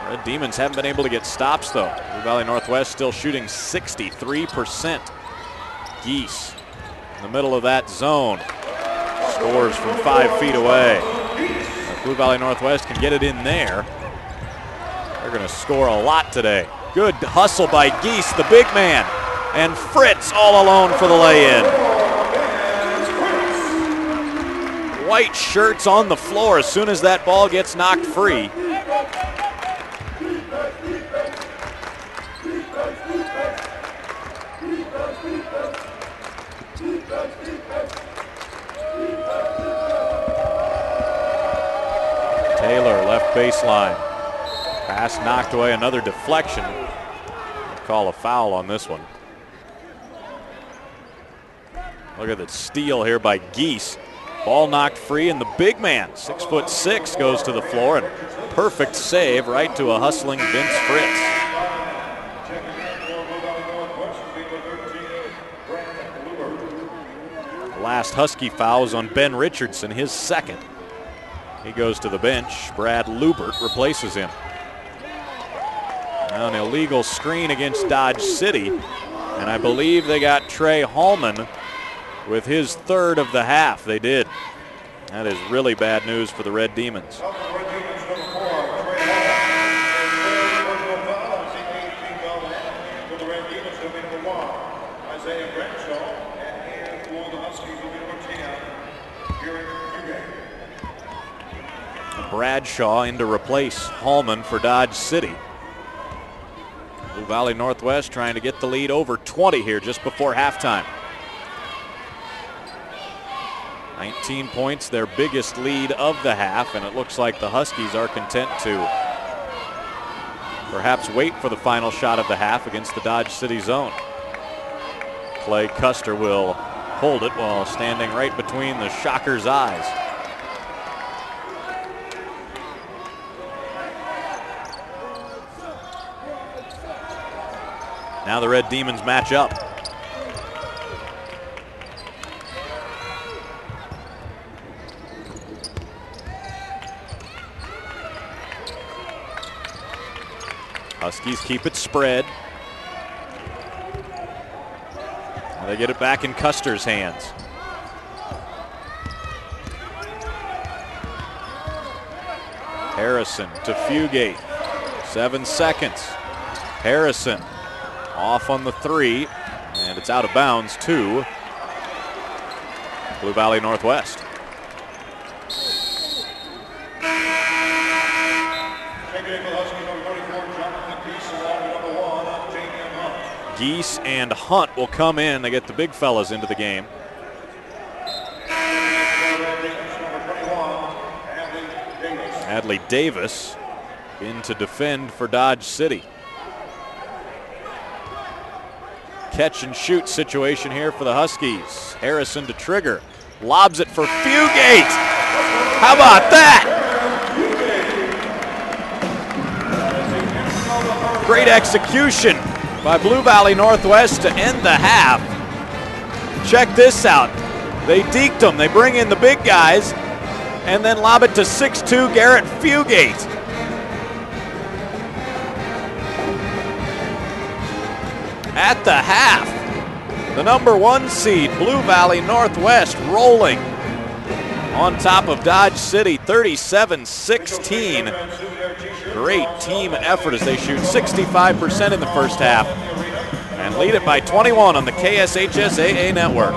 Red Demons haven't been able to get stops though. Blue Valley Northwest still shooting 63%. Geese in the middle of that zone. Scores from 5 feet away. If Blue Valley Northwest can get it in there, they're going to score a lot today. Good hustle by Geese, the big man, and Fritz all alone for the lay-in. White shirts on the floor as soon as that ball gets knocked free. Taylor left baseline. Pass knocked away, another deflection. Call a foul on this one. Look at that steal here by Geese. Ball knocked free, and the big man, 6'6", goes to the floor, and perfect save right to a hustling Vince Fritz. The last Husky foul was on Ben Richardson, his second. He goes to the bench. Brad Lubert replaces him. Now an illegal screen against Dodge City, and I believe they got Trey Hallman with his third of the half. They did. That is really bad news for the Red Demons. Bradshaw in to replace Hallman for Dodge City. Blue Valley Northwest trying to get the lead over 20 here just before halftime. 19 points, their biggest lead of the half, and it looks like the Huskies are content to perhaps wait for the final shot of the half against the Dodge City zone. Clay Custer will hold it while standing right between the Shockers' eyes. Now the Red Demons match up. Huskies keep it spread. Now they get it back in Custer's hands. Harrison to Fugate. 7 seconds. Harrison off on the three, and it's out of bounds to Blue Valley Northwest. Geese and Hunt will come in. They get the big fellas into the game. Adley Davis in to defend for Dodge City. Catch and shoot situation here for the Huskies. Harrison to trigger. Lobs it for Fugate. How about that? Great execution by Blue Valley Northwest to end the half. Check this out. They deked them. They bring in the big guys and then lob it to 6'2" Garrett Fugate. At the half, the #1 seed, Blue Valley Northwest, rolling on top of Dodge City, 37-16. Great team effort as they shoot 65% in the first half and lead it by 21 on the KSHS-AA network.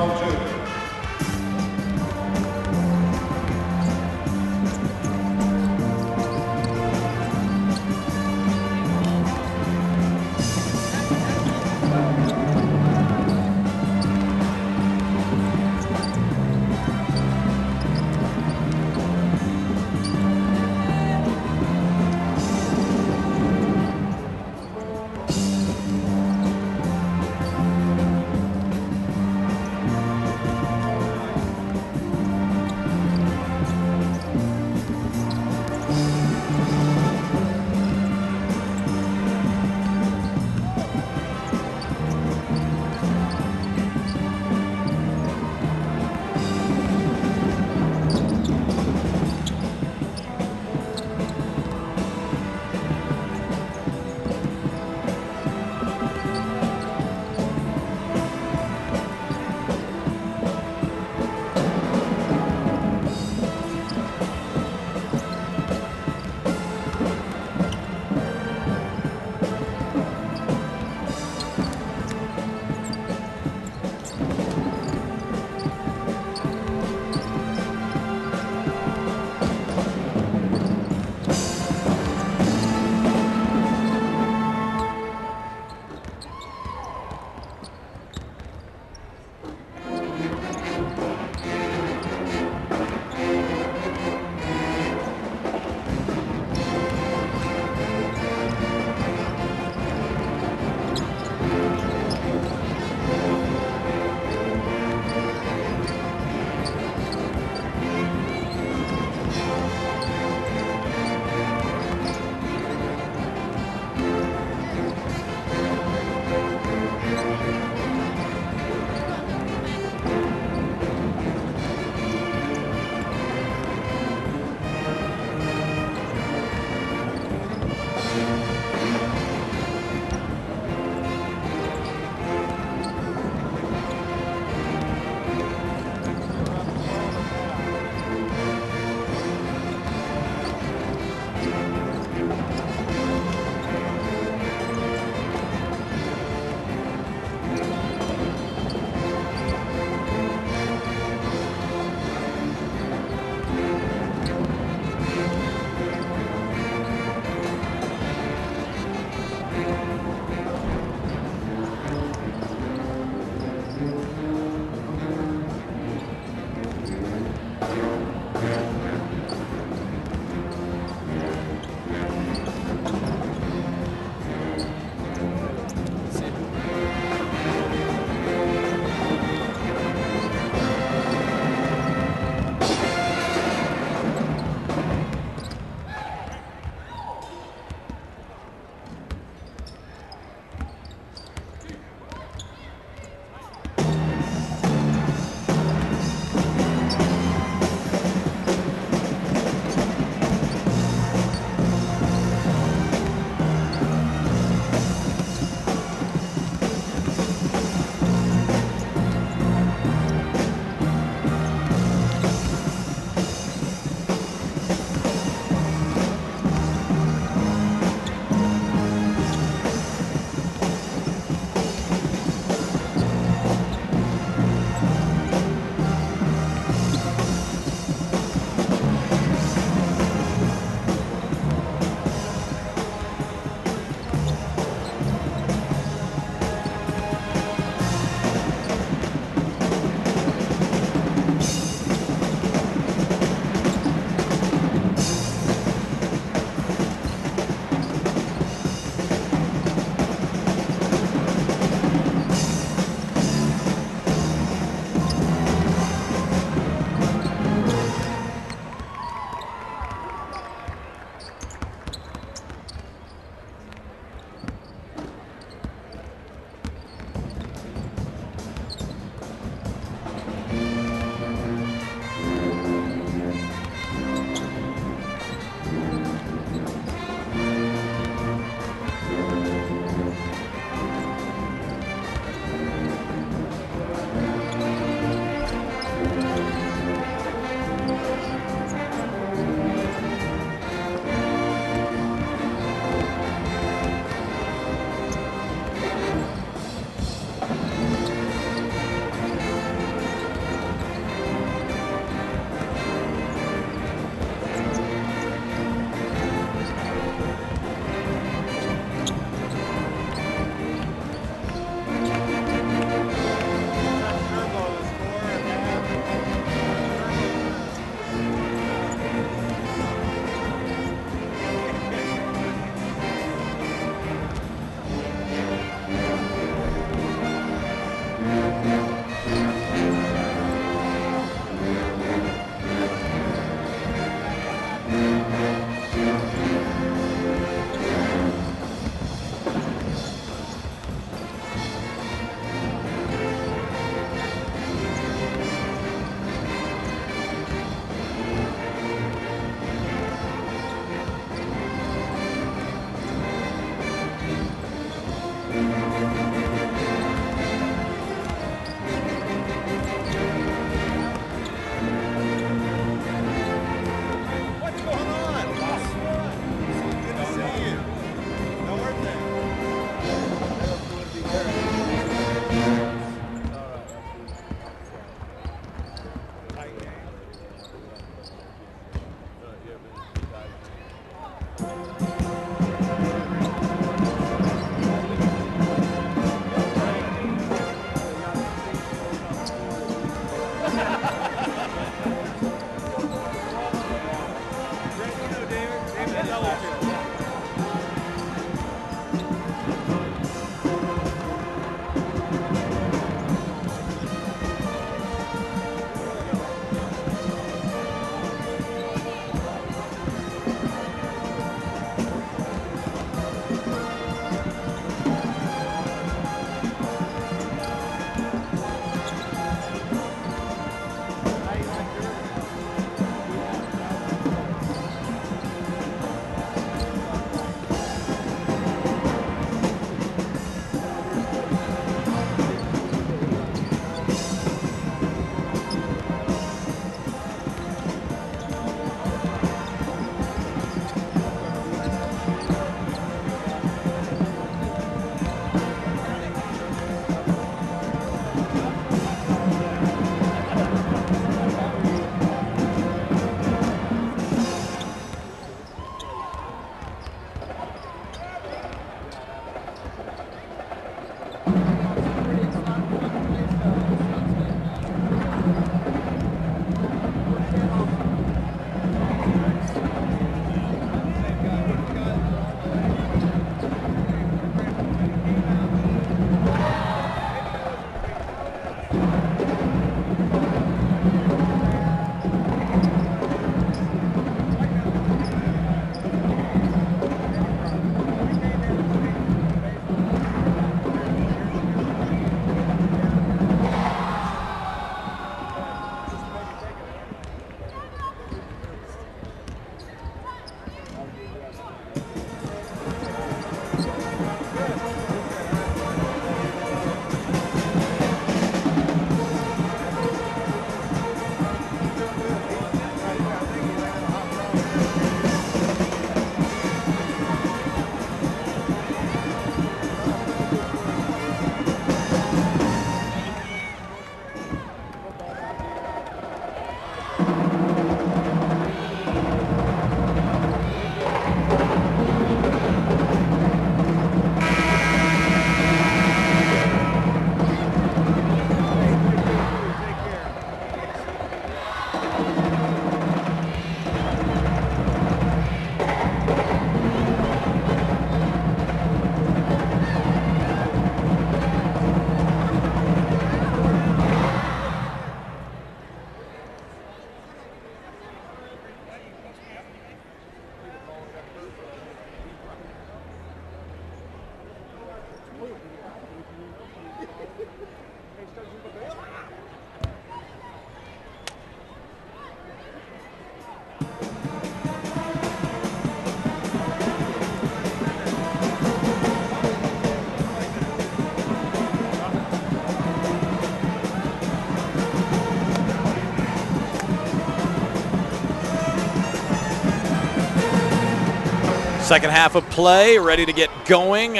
Second half of play, ready to get going.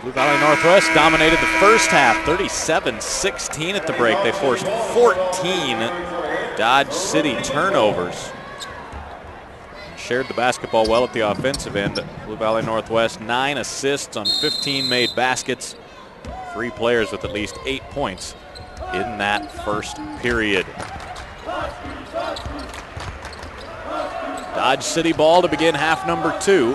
Blue Valley Northwest dominated the first half, 37-16 at the break. They forced 14 Dodge City turnovers. Shared the basketball well at the offensive end. Blue Valley Northwest, 9 assists on 15 made baskets. 3 players with at least 8 points in that first period. Dodge City ball to begin half number 2.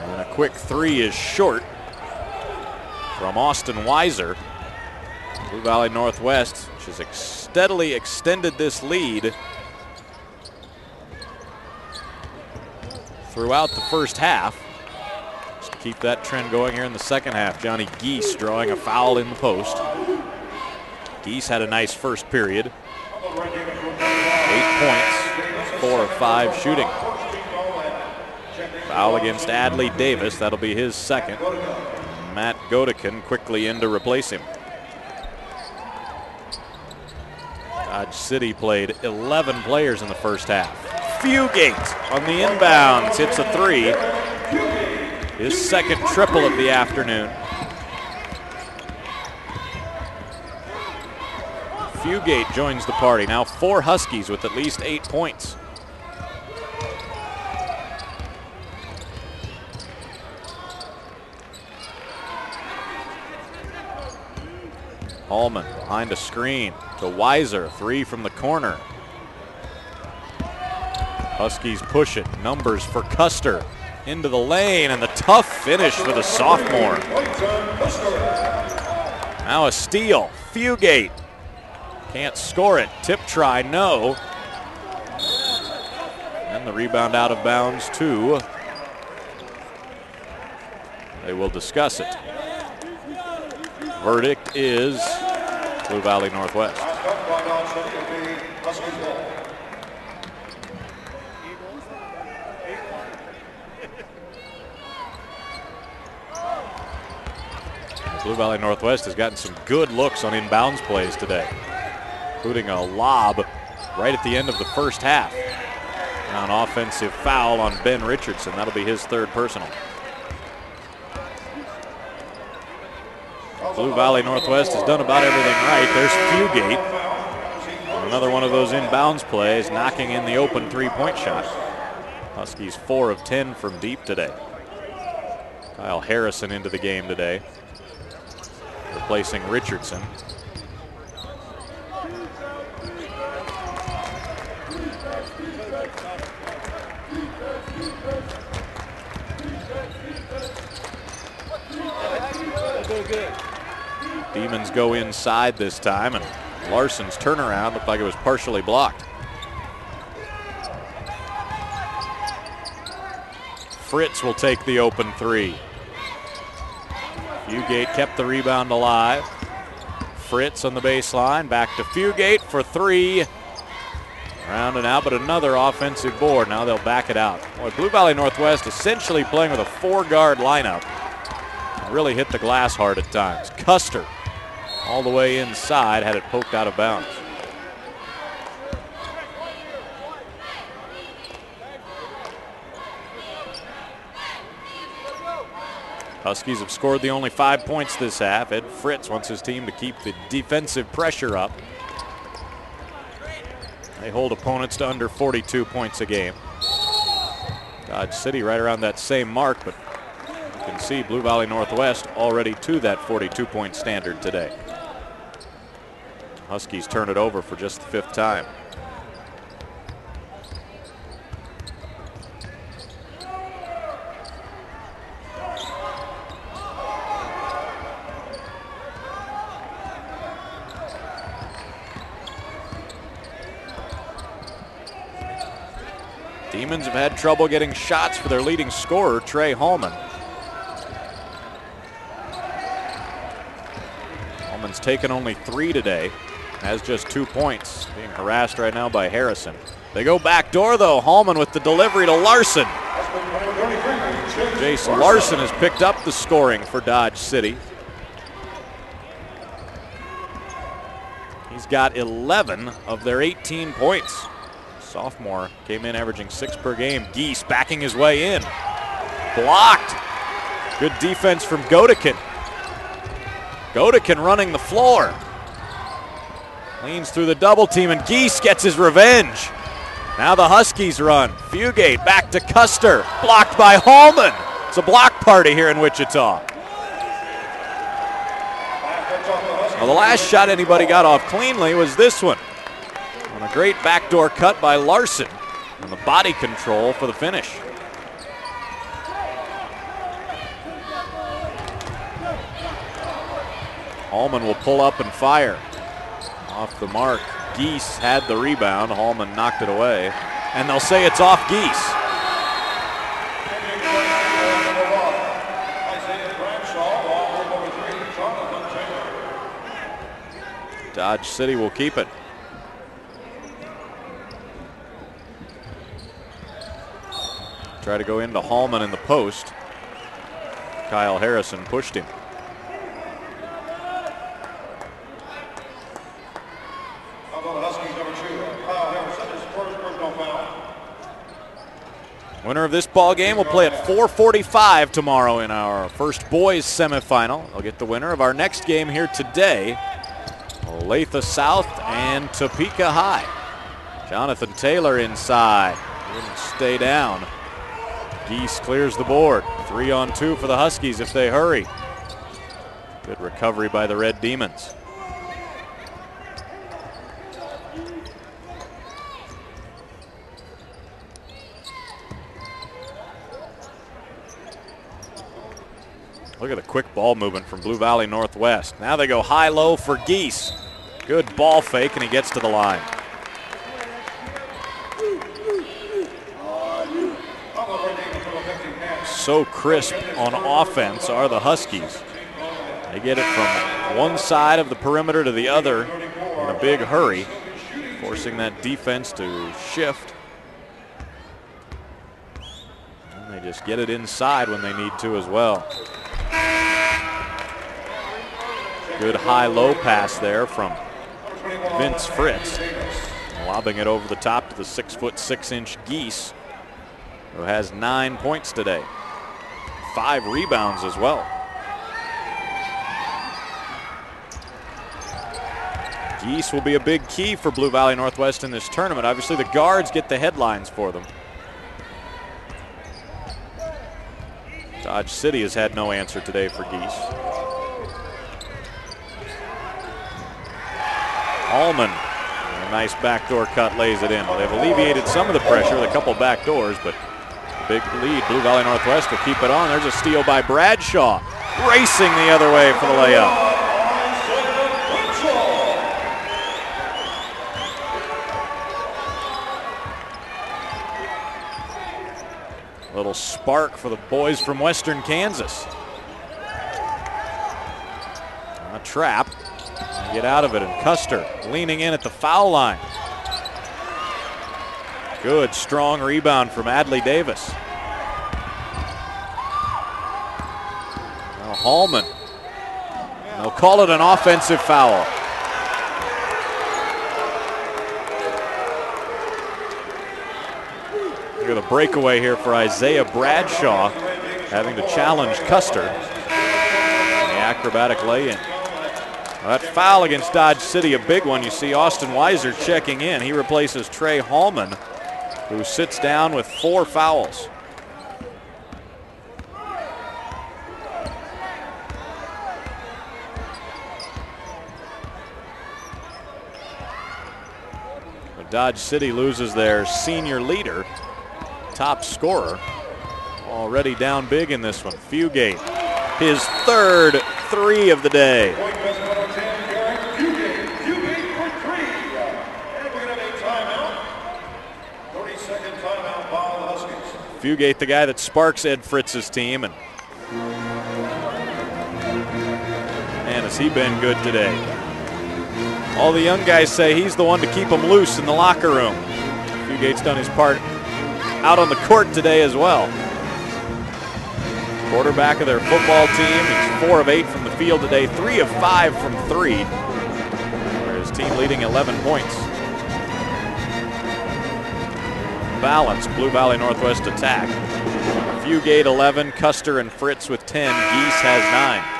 And a quick 3 is short from Austin Weiser. Blue Valley Northwest, which has steadily extended this lead throughout the first half. Just to keep that trend going here in the second half. Johnny Geese drawing a foul in the post. Geese had a nice first period. 8 points, 4 of 5 shooting. Foul against Adley Davis. That'll be his second. Matt Godekin quickly in to replace him. Dodge City played 11 players in the first half. Fugate on the inbounds hits a 3. His second triple of the afternoon. Fugate joins the party. Now 4 Huskies with at least 8 points. Hallman behind a screen to Weiser. 3 from the corner. Huskies push it. Numbers for Custer. Into the lane, and the tough finish for the sophomore. Now a steal. Fugate can't score it. Tip try, no. And the rebound out of bounds too. They will discuss it. Verdict is Blue Valley Northwest. Blue Valley Northwest has gotten some good looks on inbounds plays today, including a lob right at the end of the first half. Now an offensive foul on Ben Richardson. That'll be his 3rd personal. Blue Valley Northwest has done about everything right. There's Fugate. Another one of those inbounds plays, knocking in the open 3-point shot. Huskies 4 of 10 from deep today. Kyle Harrison into the game today, replacing Richardson. Demons go inside this time, and Larson's turnaround looked like it was partially blocked. Fritz will take the open 3. Fugate kept the rebound alive. Fritz on the baseline, back to Fugate for 3. Round and out, but another offensive board. Now they'll back it out. Boy, Blue Valley Northwest essentially playing with a 4-guard lineup. Really hit the glass hard at times. Custer all the way inside, had it poked out of bounds. Huskies have scored the only 5 points this half. Ed Fritz wants his team to keep the defensive pressure up. They hold opponents to under 42 points a game. Dodge City right around that same mark, but you can see Blue Valley Northwest already to that 42-point standard today. Huskies turn it over for just the 5th time. Demons have had trouble getting shots for their leading scorer, Trey Hallman. Hallman's taken only 3 today, has just 2 points, being harassed right now by Harrison. They go back door though, Hallman with the delivery to Larson. Jace Larson has picked up the scoring for Dodge City. He's got 11 of their 18 points. Sophomore came in averaging 6 per game. Geese backing his way in. Blocked. Good defense from Godekin. Godekin running the floor. Leans through the double team, and Geese gets his revenge. Now the Huskies run. Fugate back to Custer. Blocked by Hallman. It's a block party here in Wichita. Well, the last shot anybody got off cleanly was this one. On a great backdoor cut by Larson. And the body control for the finish. Hallman will pull up and fire. Off the mark. Geese had the rebound. Hallman knocked it away. And they'll say it's off Geese. Dodge City will keep it. Try to go into Hallman in the post. Kyle Harrison pushed him. Winner of this ball game will play at 4:45 tomorrow in our first boys semifinal. They'll get the winner of our next game here today. Olathe South and Topeka High. Jonathan Taylor inside. Didn't stay down. Geese clears the board. 3-on-2 for the Huskies if they hurry. Good recovery by the Red Demons. Look at the quick ball movement from Blue Valley Northwest. Now they go high-low for Geese. Good ball fake, and he gets to the line. So crisp on offense are the Huskies. They get it from one side of the perimeter to the other in a big hurry, forcing that defense to shift. And they just get it inside when they need to as well. Good high-low pass there from Vince Fritz. Lobbing it over the top to the 6'6" Geese, who has 9 points today. 5 rebounds as well. Geese will be a big key for Blue Valley Northwest in this tournament. Obviously, the guards get the headlines for them. Dodge City has had no answer today for Geese. Hallman, a nice backdoor cut, lays it in. Well, they've alleviated some of the pressure with a couple back doors, but big lead. Blue Valley Northwest will keep it on. There's a steal by Bradshaw. Racing the other way for the layup. Little spark for the boys from Western Kansas. A trap. Get out of it, and Custer leaning in at the foul line. Good, strong rebound from Adley Davis. Now Hallman. They'll call it an offensive foul. Look at the breakaway here for Isaiah Bradshaw, having to challenge Custer. And the acrobatic lay-in. That foul against Dodge City, a big one. You see Austin Weiser checking in. He replaces Trey Hallman, who sits down with 4 fouls. Dodge City loses their senior leader, top scorer, already down big in this one. Fugate, his 3rd 3 of the day. Fugate, the guy that sparks Ed Fritz's team, and man, has he been good today. All the young guys say he's the one to keep them loose in the locker room. Fugate's done his part out on the court today as well. Quarterback of their football team. He's 4 of 8 from the field today, 3 of 5 from 3. Where his team leading 11 points. Balanced Blue Valley Northwest attack. Fugate 11, Custer and Fritz with 10. Geese has 9.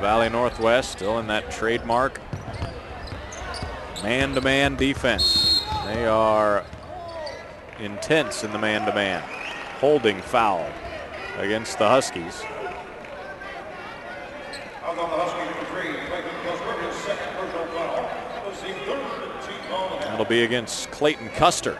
Valley Northwest still in that trademark man-to-man defense. They are intense in the man-to-man. Holding foul against the Huskies. That'll be against Clayton Custer.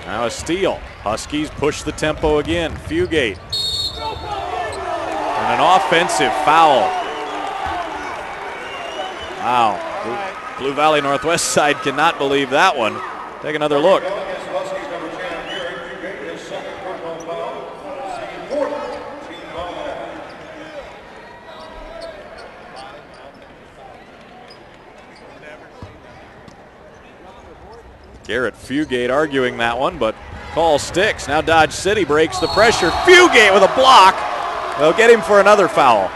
Now a steal. Huskies push the tempo again. Fugate. And an offensive foul. Wow. Blue Valley Northwest side cannot believe that one. Take another look. Garrett Fugate arguing that one, but call sticks. Now Dodge City breaks the pressure. Fugate with a block. They'll get him for another foul.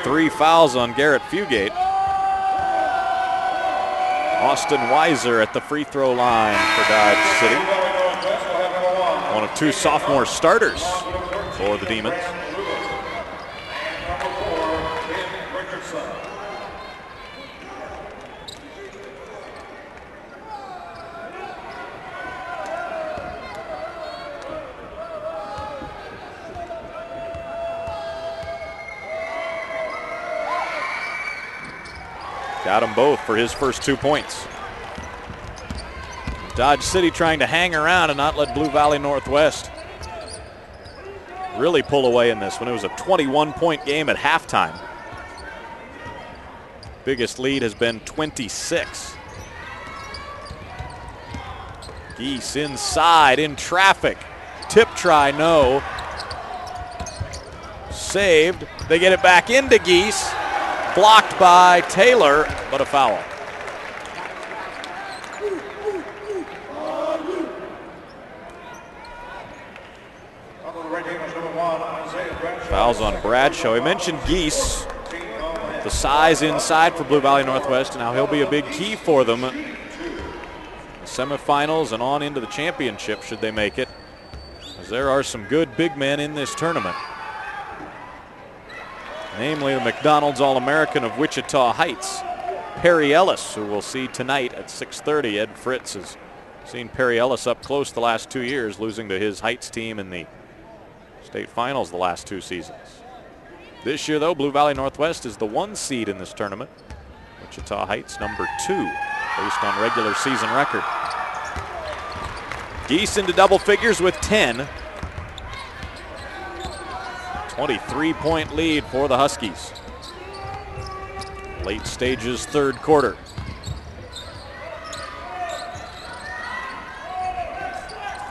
Three fouls on Garrett Fugate. Austin Weiser at the free throw line for Dodge City. One of two sophomore starters for the Demons. Got them both for his first 2 points. Dodge City trying to hang around and not let Blue Valley Northwest really pull away in this one. It was a 21-point game at halftime. Biggest lead has been 26. Geese inside in traffic. Tip try, no. Saved. They get it back into Geese. Blocked by Taylor, but a foul. Fouls on Bradshaw. He mentioned Geese. The size inside for Blue Valley Northwest, and now he'll be a big key for them. The semifinals and on into the championship should they make it, as there are some good big men in this tournament. Namely the McDonald's All-American of Wichita Heights, Perry Ellis, who we'll see tonight at 6:30. Ed Fritz has seen Perry Ellis up close the last 2 years, losing to his Heights team in the state finals the last 2 seasons. This year, though, Blue Valley Northwest is the 1 seed in this tournament. Wichita Heights number 2, based on regular season record. Geese into double figures with 10. 23-point lead for the Huskies. Late stages, third quarter.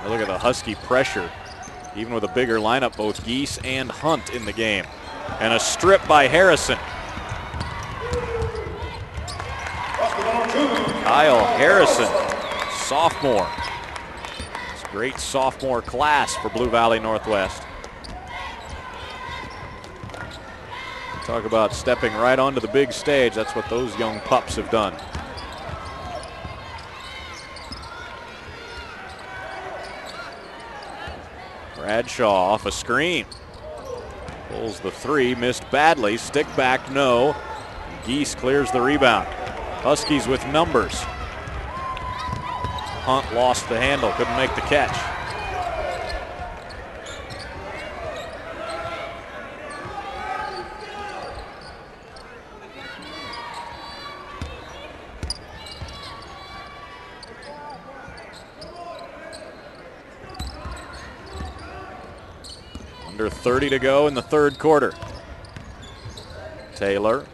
Now look at the Husky pressure. Even with a bigger lineup, both Geese and Hunt in the game. And a strip by Harrison. Kyle Harrison, sophomore. It's a great sophomore class for Blue Valley Northwest. Talk about stepping right onto the big stage. That's what those young pups have done. Bradshaw off a screen. Pulls the 3, missed badly. Stick back, no. Geese clears the rebound. Huskies with numbers. Hunt lost the handle, couldn't make the catch. Under 30 to go in the third quarter. Taylor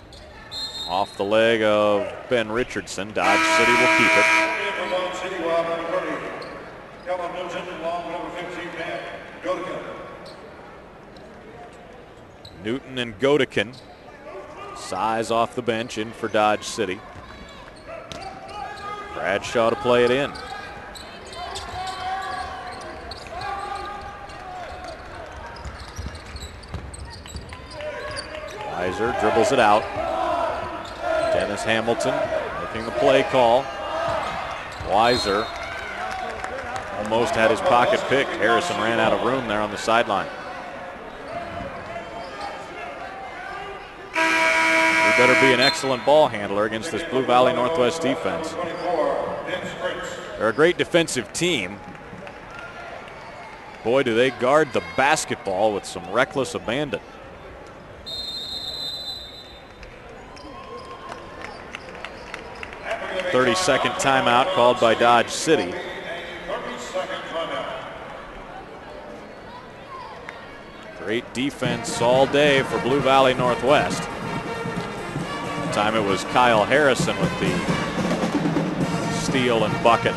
off the leg of Ben Richardson. Dodge City will keep it. Newton and Godekin. Size off the bench in for Dodge City. Bradshaw to play it in. Weiser dribbles it out. Dennis Hamilton making the play call. Weiser almost had his pocket picked. Harrison ran out of room there on the sideline. He better be an excellent ball handler against this Blue Valley Northwest defense. They're a great defensive team. Boy, do they guard the basketball with some reckless abandon. "30-second timeout called by Dodge City. Great defense all day for Blue Valley Northwest. This time it was Kyle Harrison with the steal and bucket.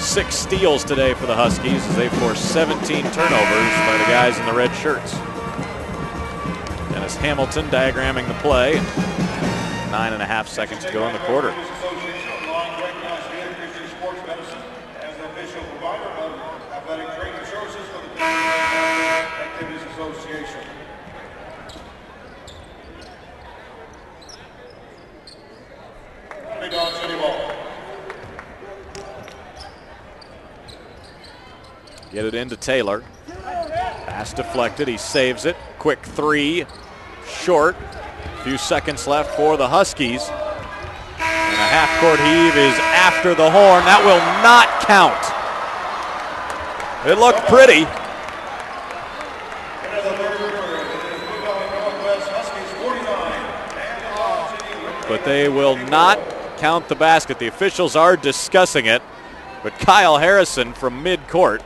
6 steals today for the Huskies as they forced 17 turnovers by the guys in the red shirts. Dennis Hamilton diagramming the play. 9.5 seconds to go in the quarter. Get it into Taylor. Pass deflected. He saves it. Quick three. Short. A few seconds left for the Huskies. And a half-court heave is after the horn. That will not count. It looked pretty. But they will not count the basket. The officials are discussing it. But Kyle Harrison from mid-court.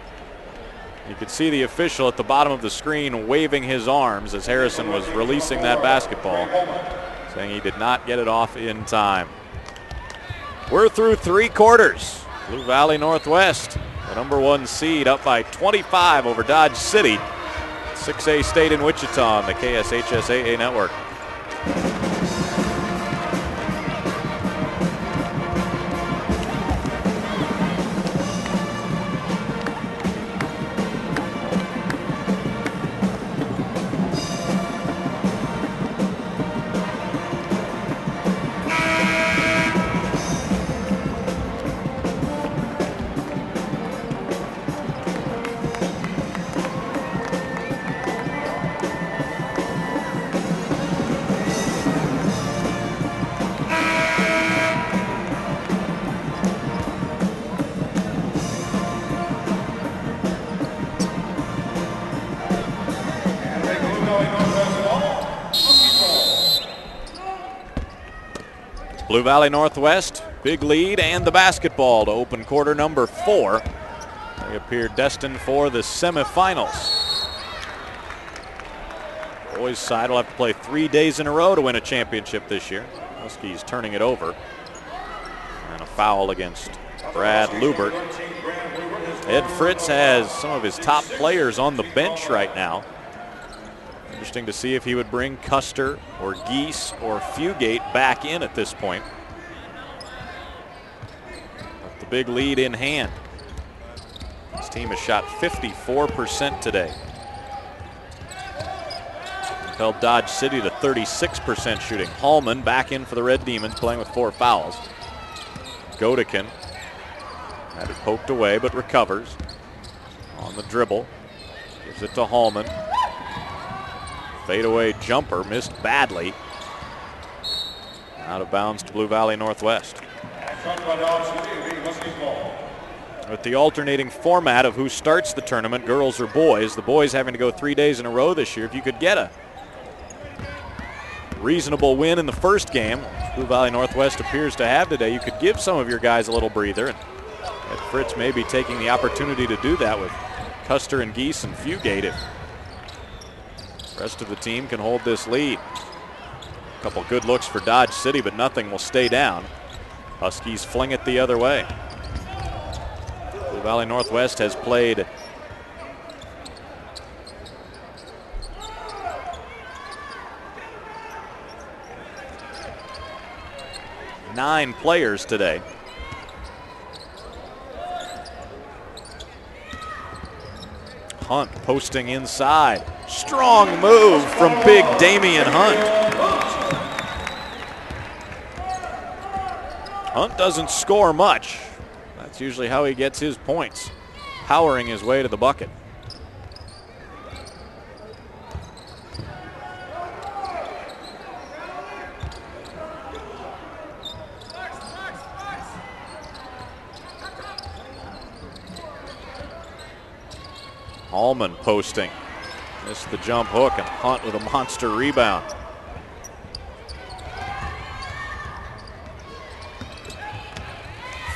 You could see the official at the bottom of the screen waving his arms as Harrison was releasing that basketball, saying he did not get it off in time. We're through 3 quarters. Blue Valley Northwest, the #1 seed, up by 25 over Dodge City. 6A State in Wichita on the KSHSAA network. Blue Valley Northwest, big lead and the basketball to open quarter number 4. They appear destined for the semifinals. Boys side will have to play 3 days in a row to win a championship this year. Huskies turning it over. And a foul against Brad Lubert. Ed Fritz has some of his top players on the bench right now. Interesting to see if he would bring Custer or Geese or Fugate back in at this point. With the big lead in hand. This team has shot 54% today. Held Dodge City to 36% shooting. Hallman back in for the Red Demons, playing with 4 fouls. Godekin had it poked away but recovers. On the dribble. Gives it to Hallman. Fadeaway jumper missed badly. Out of bounds to Blue Valley Northwest. With the alternating format of who starts the tournament, girls or boys, the boys having to go 3 days in a row this year, if you could get a reasonable win in the first game, Blue Valley Northwest appears to have today, you could give some of your guys a little breather. And Ed Fritz may be taking the opportunity to do that with Custer and Geese and Fugate if the rest of the team can hold this lead. A couple good looks for Dodge City, but nothing will stay down. Huskies fling it the other way. Blue Valley Northwest has played nine players today. Hunt posting inside. Strong move from big Damian Hunt. Hunt doesn't score much. That's usually how he gets his points, powering his way to the bucket. Allman posting. Missed the jump hook, and Hunt with a monster rebound.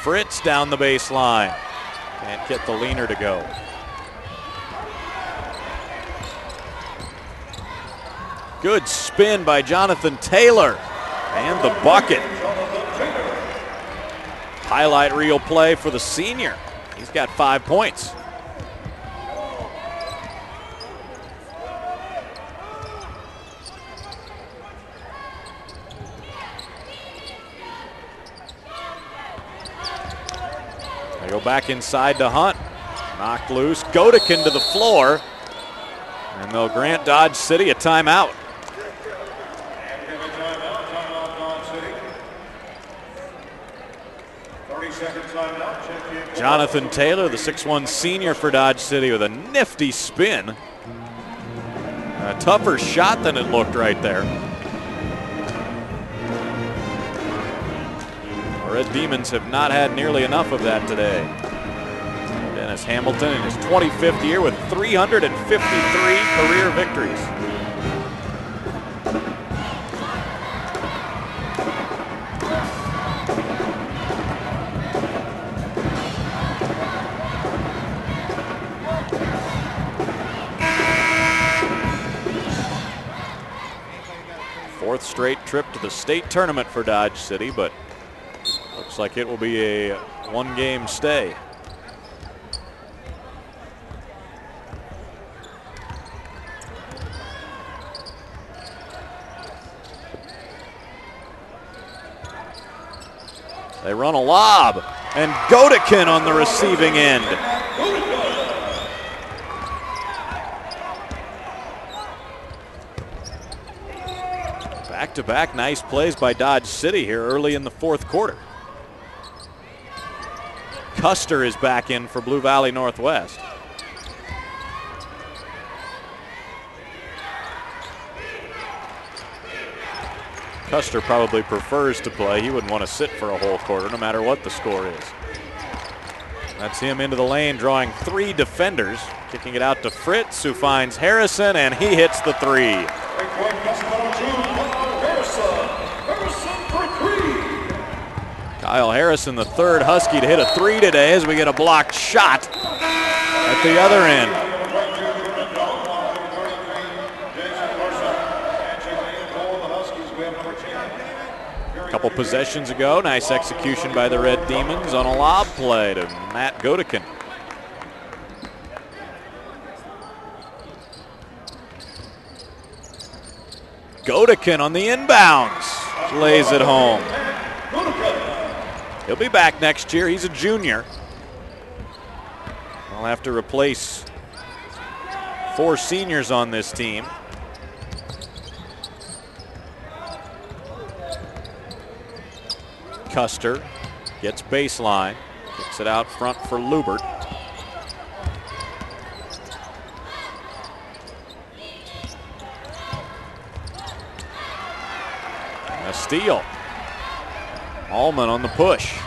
Fritz down the baseline. Can't get the leaner to go. Good spin by Jonathan Taylor. And the bucket. Highlight reel play for the senior. He's got 5 points. They go back inside to Hunt. Knocked loose. Godekin to the floor. And they'll grant Dodge City a timeout. Jonathan Taylor, the 6'1 senior for Dodge City, with a nifty spin. A tougher shot than it looked right there. The Red Demons have not had nearly enough of that today. Dennis Hamilton in his 25th year with 353 career victories. Fourth straight trip to the state tournament for Dodge City, but looks like it will be a one-game stay. They run a lob, and Godekin on the receiving end. Back-to-back nice plays by Dodge City here early in the fourth quarter. Custer is back in for Blue Valley Northwest. Custer probably prefers to play. He wouldn't want to sit for a whole quarter no matter what the score is. That's him into the lane, drawing 3 defenders. Kicking it out to Fritz, who finds Harrison, and he hits the 3. Kyle Harrison, the third Husky to hit a 3 today, as we get a blocked shot at the other end. A couple possessions ago, nice execution by the Red Demons on a lob play to Matt Godekin. Godekin on the inbounds, lays it home. He'll be back next year. He's a junior. I'll have to replace 4 seniors on this team. Custer gets baseline, kicks it out front for Lubert. And a steal. Allman on the push.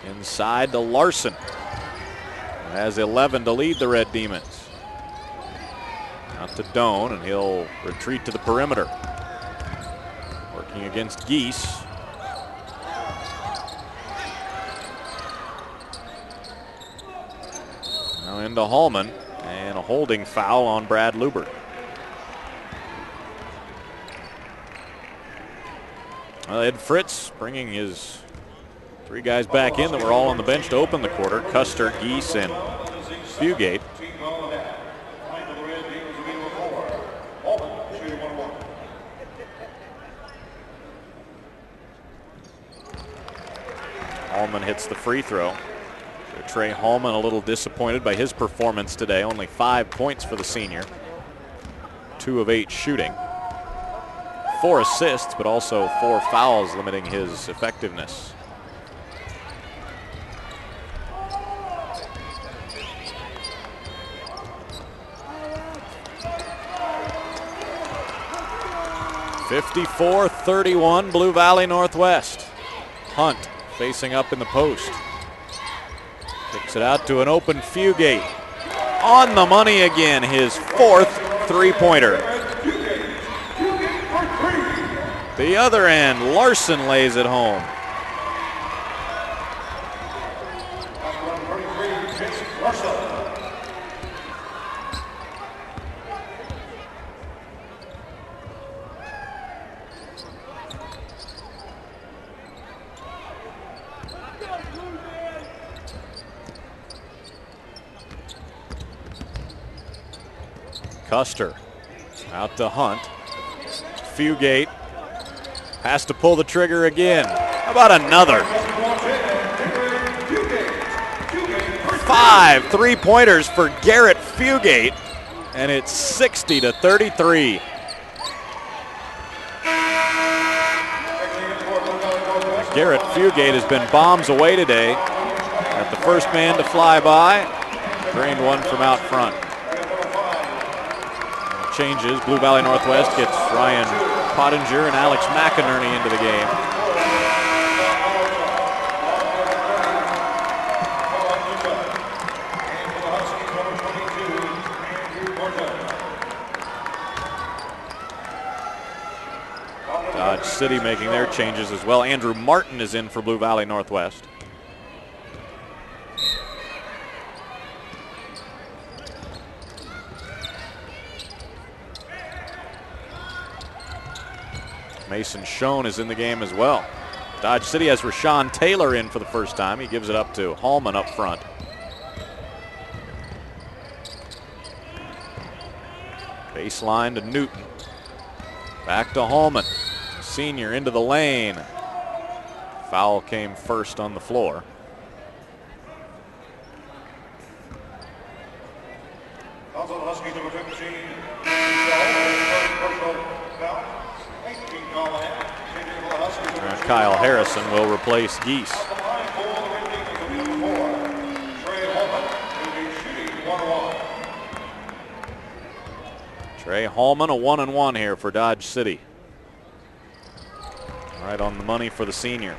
Inside to Larson. Has 11 to lead the Red Demons. Out to Doan, and he'll retreat to the perimeter. Working against Geese. into Hallman, and a holding foul on Brad Lubert. Ed Fritz bringing his 3 guys back in that were all on the bench to open the quarter. Custer, Geese, and Fugate. Hallman hits the free throw. Trey Hallman a little disappointed by his performance today. Only 5 points for the senior. 2 of 8 shooting. 4 assists, but also 4 fouls, limiting his effectiveness. (54-31) Blue Valley Northwest. Hunt facing up in the post. Kicks it out to an open Fugate. On the money again, his 4th three-pointer. The other end, Larson lays it home. Custer out to Hunt. Fugate has to pull the trigger again. How about another? 5 three-pointers for Garrett Fugate, and it's 60-33. Garrett Fugate has been bombs away today. At the first man to fly by, drained one from out front. Changes. Blue Valley Northwest gets Ryan Pottinger and Alex McInerney into the game. Dodge City making their changes as well. Andrew Martin is in for Blue Valley Northwest. Mason Schoen is in the game as well. Dodge City has Rashawn Taylor in for the first time. He gives it up to Hallman up front. Baseline to Newton. Back to Hallman. Senior into the lane. Foul came first on the floor. Kyle Harrison will replace Geese. Trey Hallman, a 1-and-1 here for Dodge City. Right on the money for the senior.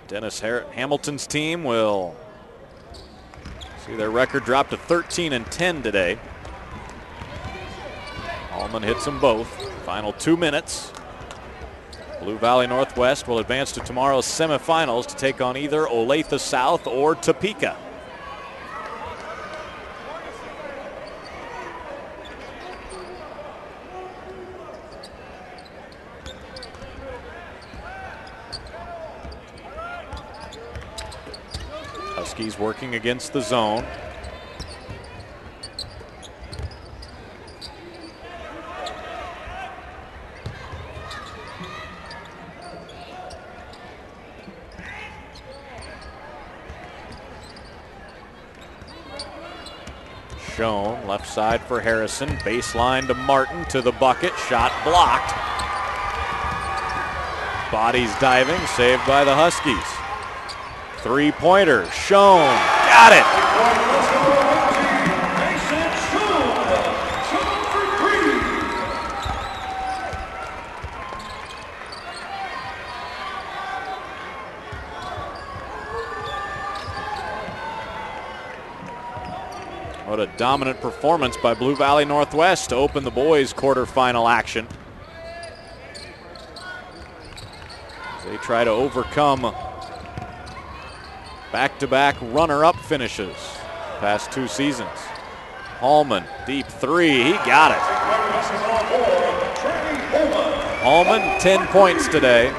Dennis Hamilton's team will see their record drop to 13-10 today. Hallman hits them both. Final 2 minutes. Blue Valley Northwest will advance to tomorrow's semifinals to take on either Olathe South or Topeka. Huskies working against the zone. Schoen, left side for Harrison. Baseline to Martin, to the bucket. Shot blocked. Bodies diving, saved by the Huskies. Three-pointer, Schoen, got it. What a dominant performance by Blue Valley Northwest to open the boys' quarterfinal action. try to overcome back-to-back runner-up finishes past 2 seasons. Hallman, deep three, he got it. Hallman, 10 points today.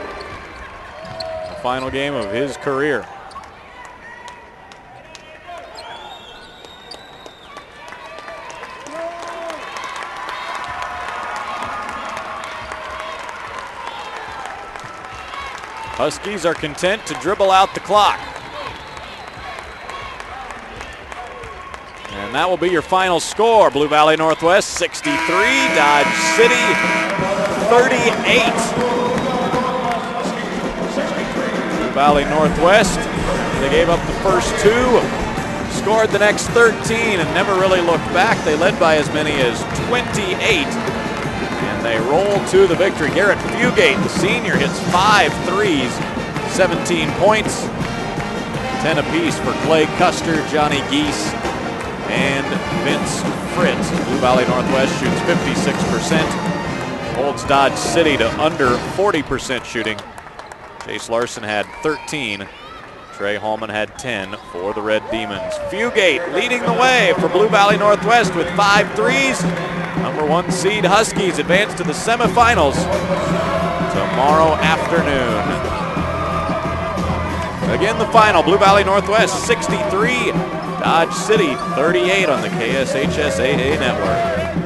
The final game of his career. Huskies are content to dribble out the clock. And that will be your final score. Blue Valley Northwest 63, Dodge City 38. Blue Valley Northwest, they gave up the first 2, scored the next 13 and never really looked back. They led by as many as 28. And they roll to the victory. Garrett Fugate, the senior, hits 5 threes, 17 points, 10 apiece for Clay Custer, Johnny Geese, and Vince Fritz. Blue Valley Northwest shoots 56%, holds Dodge City to under 40% shooting. Chase Larson had 13. Trey Hallman had 10 for the Red Demons. Fugate leading the way for Blue Valley Northwest with 5 threes. Number 1 seed Huskies advance to the semifinals tomorrow afternoon. Again, the final, Blue Valley Northwest 63, Dodge City 38 on the KSHSAA network.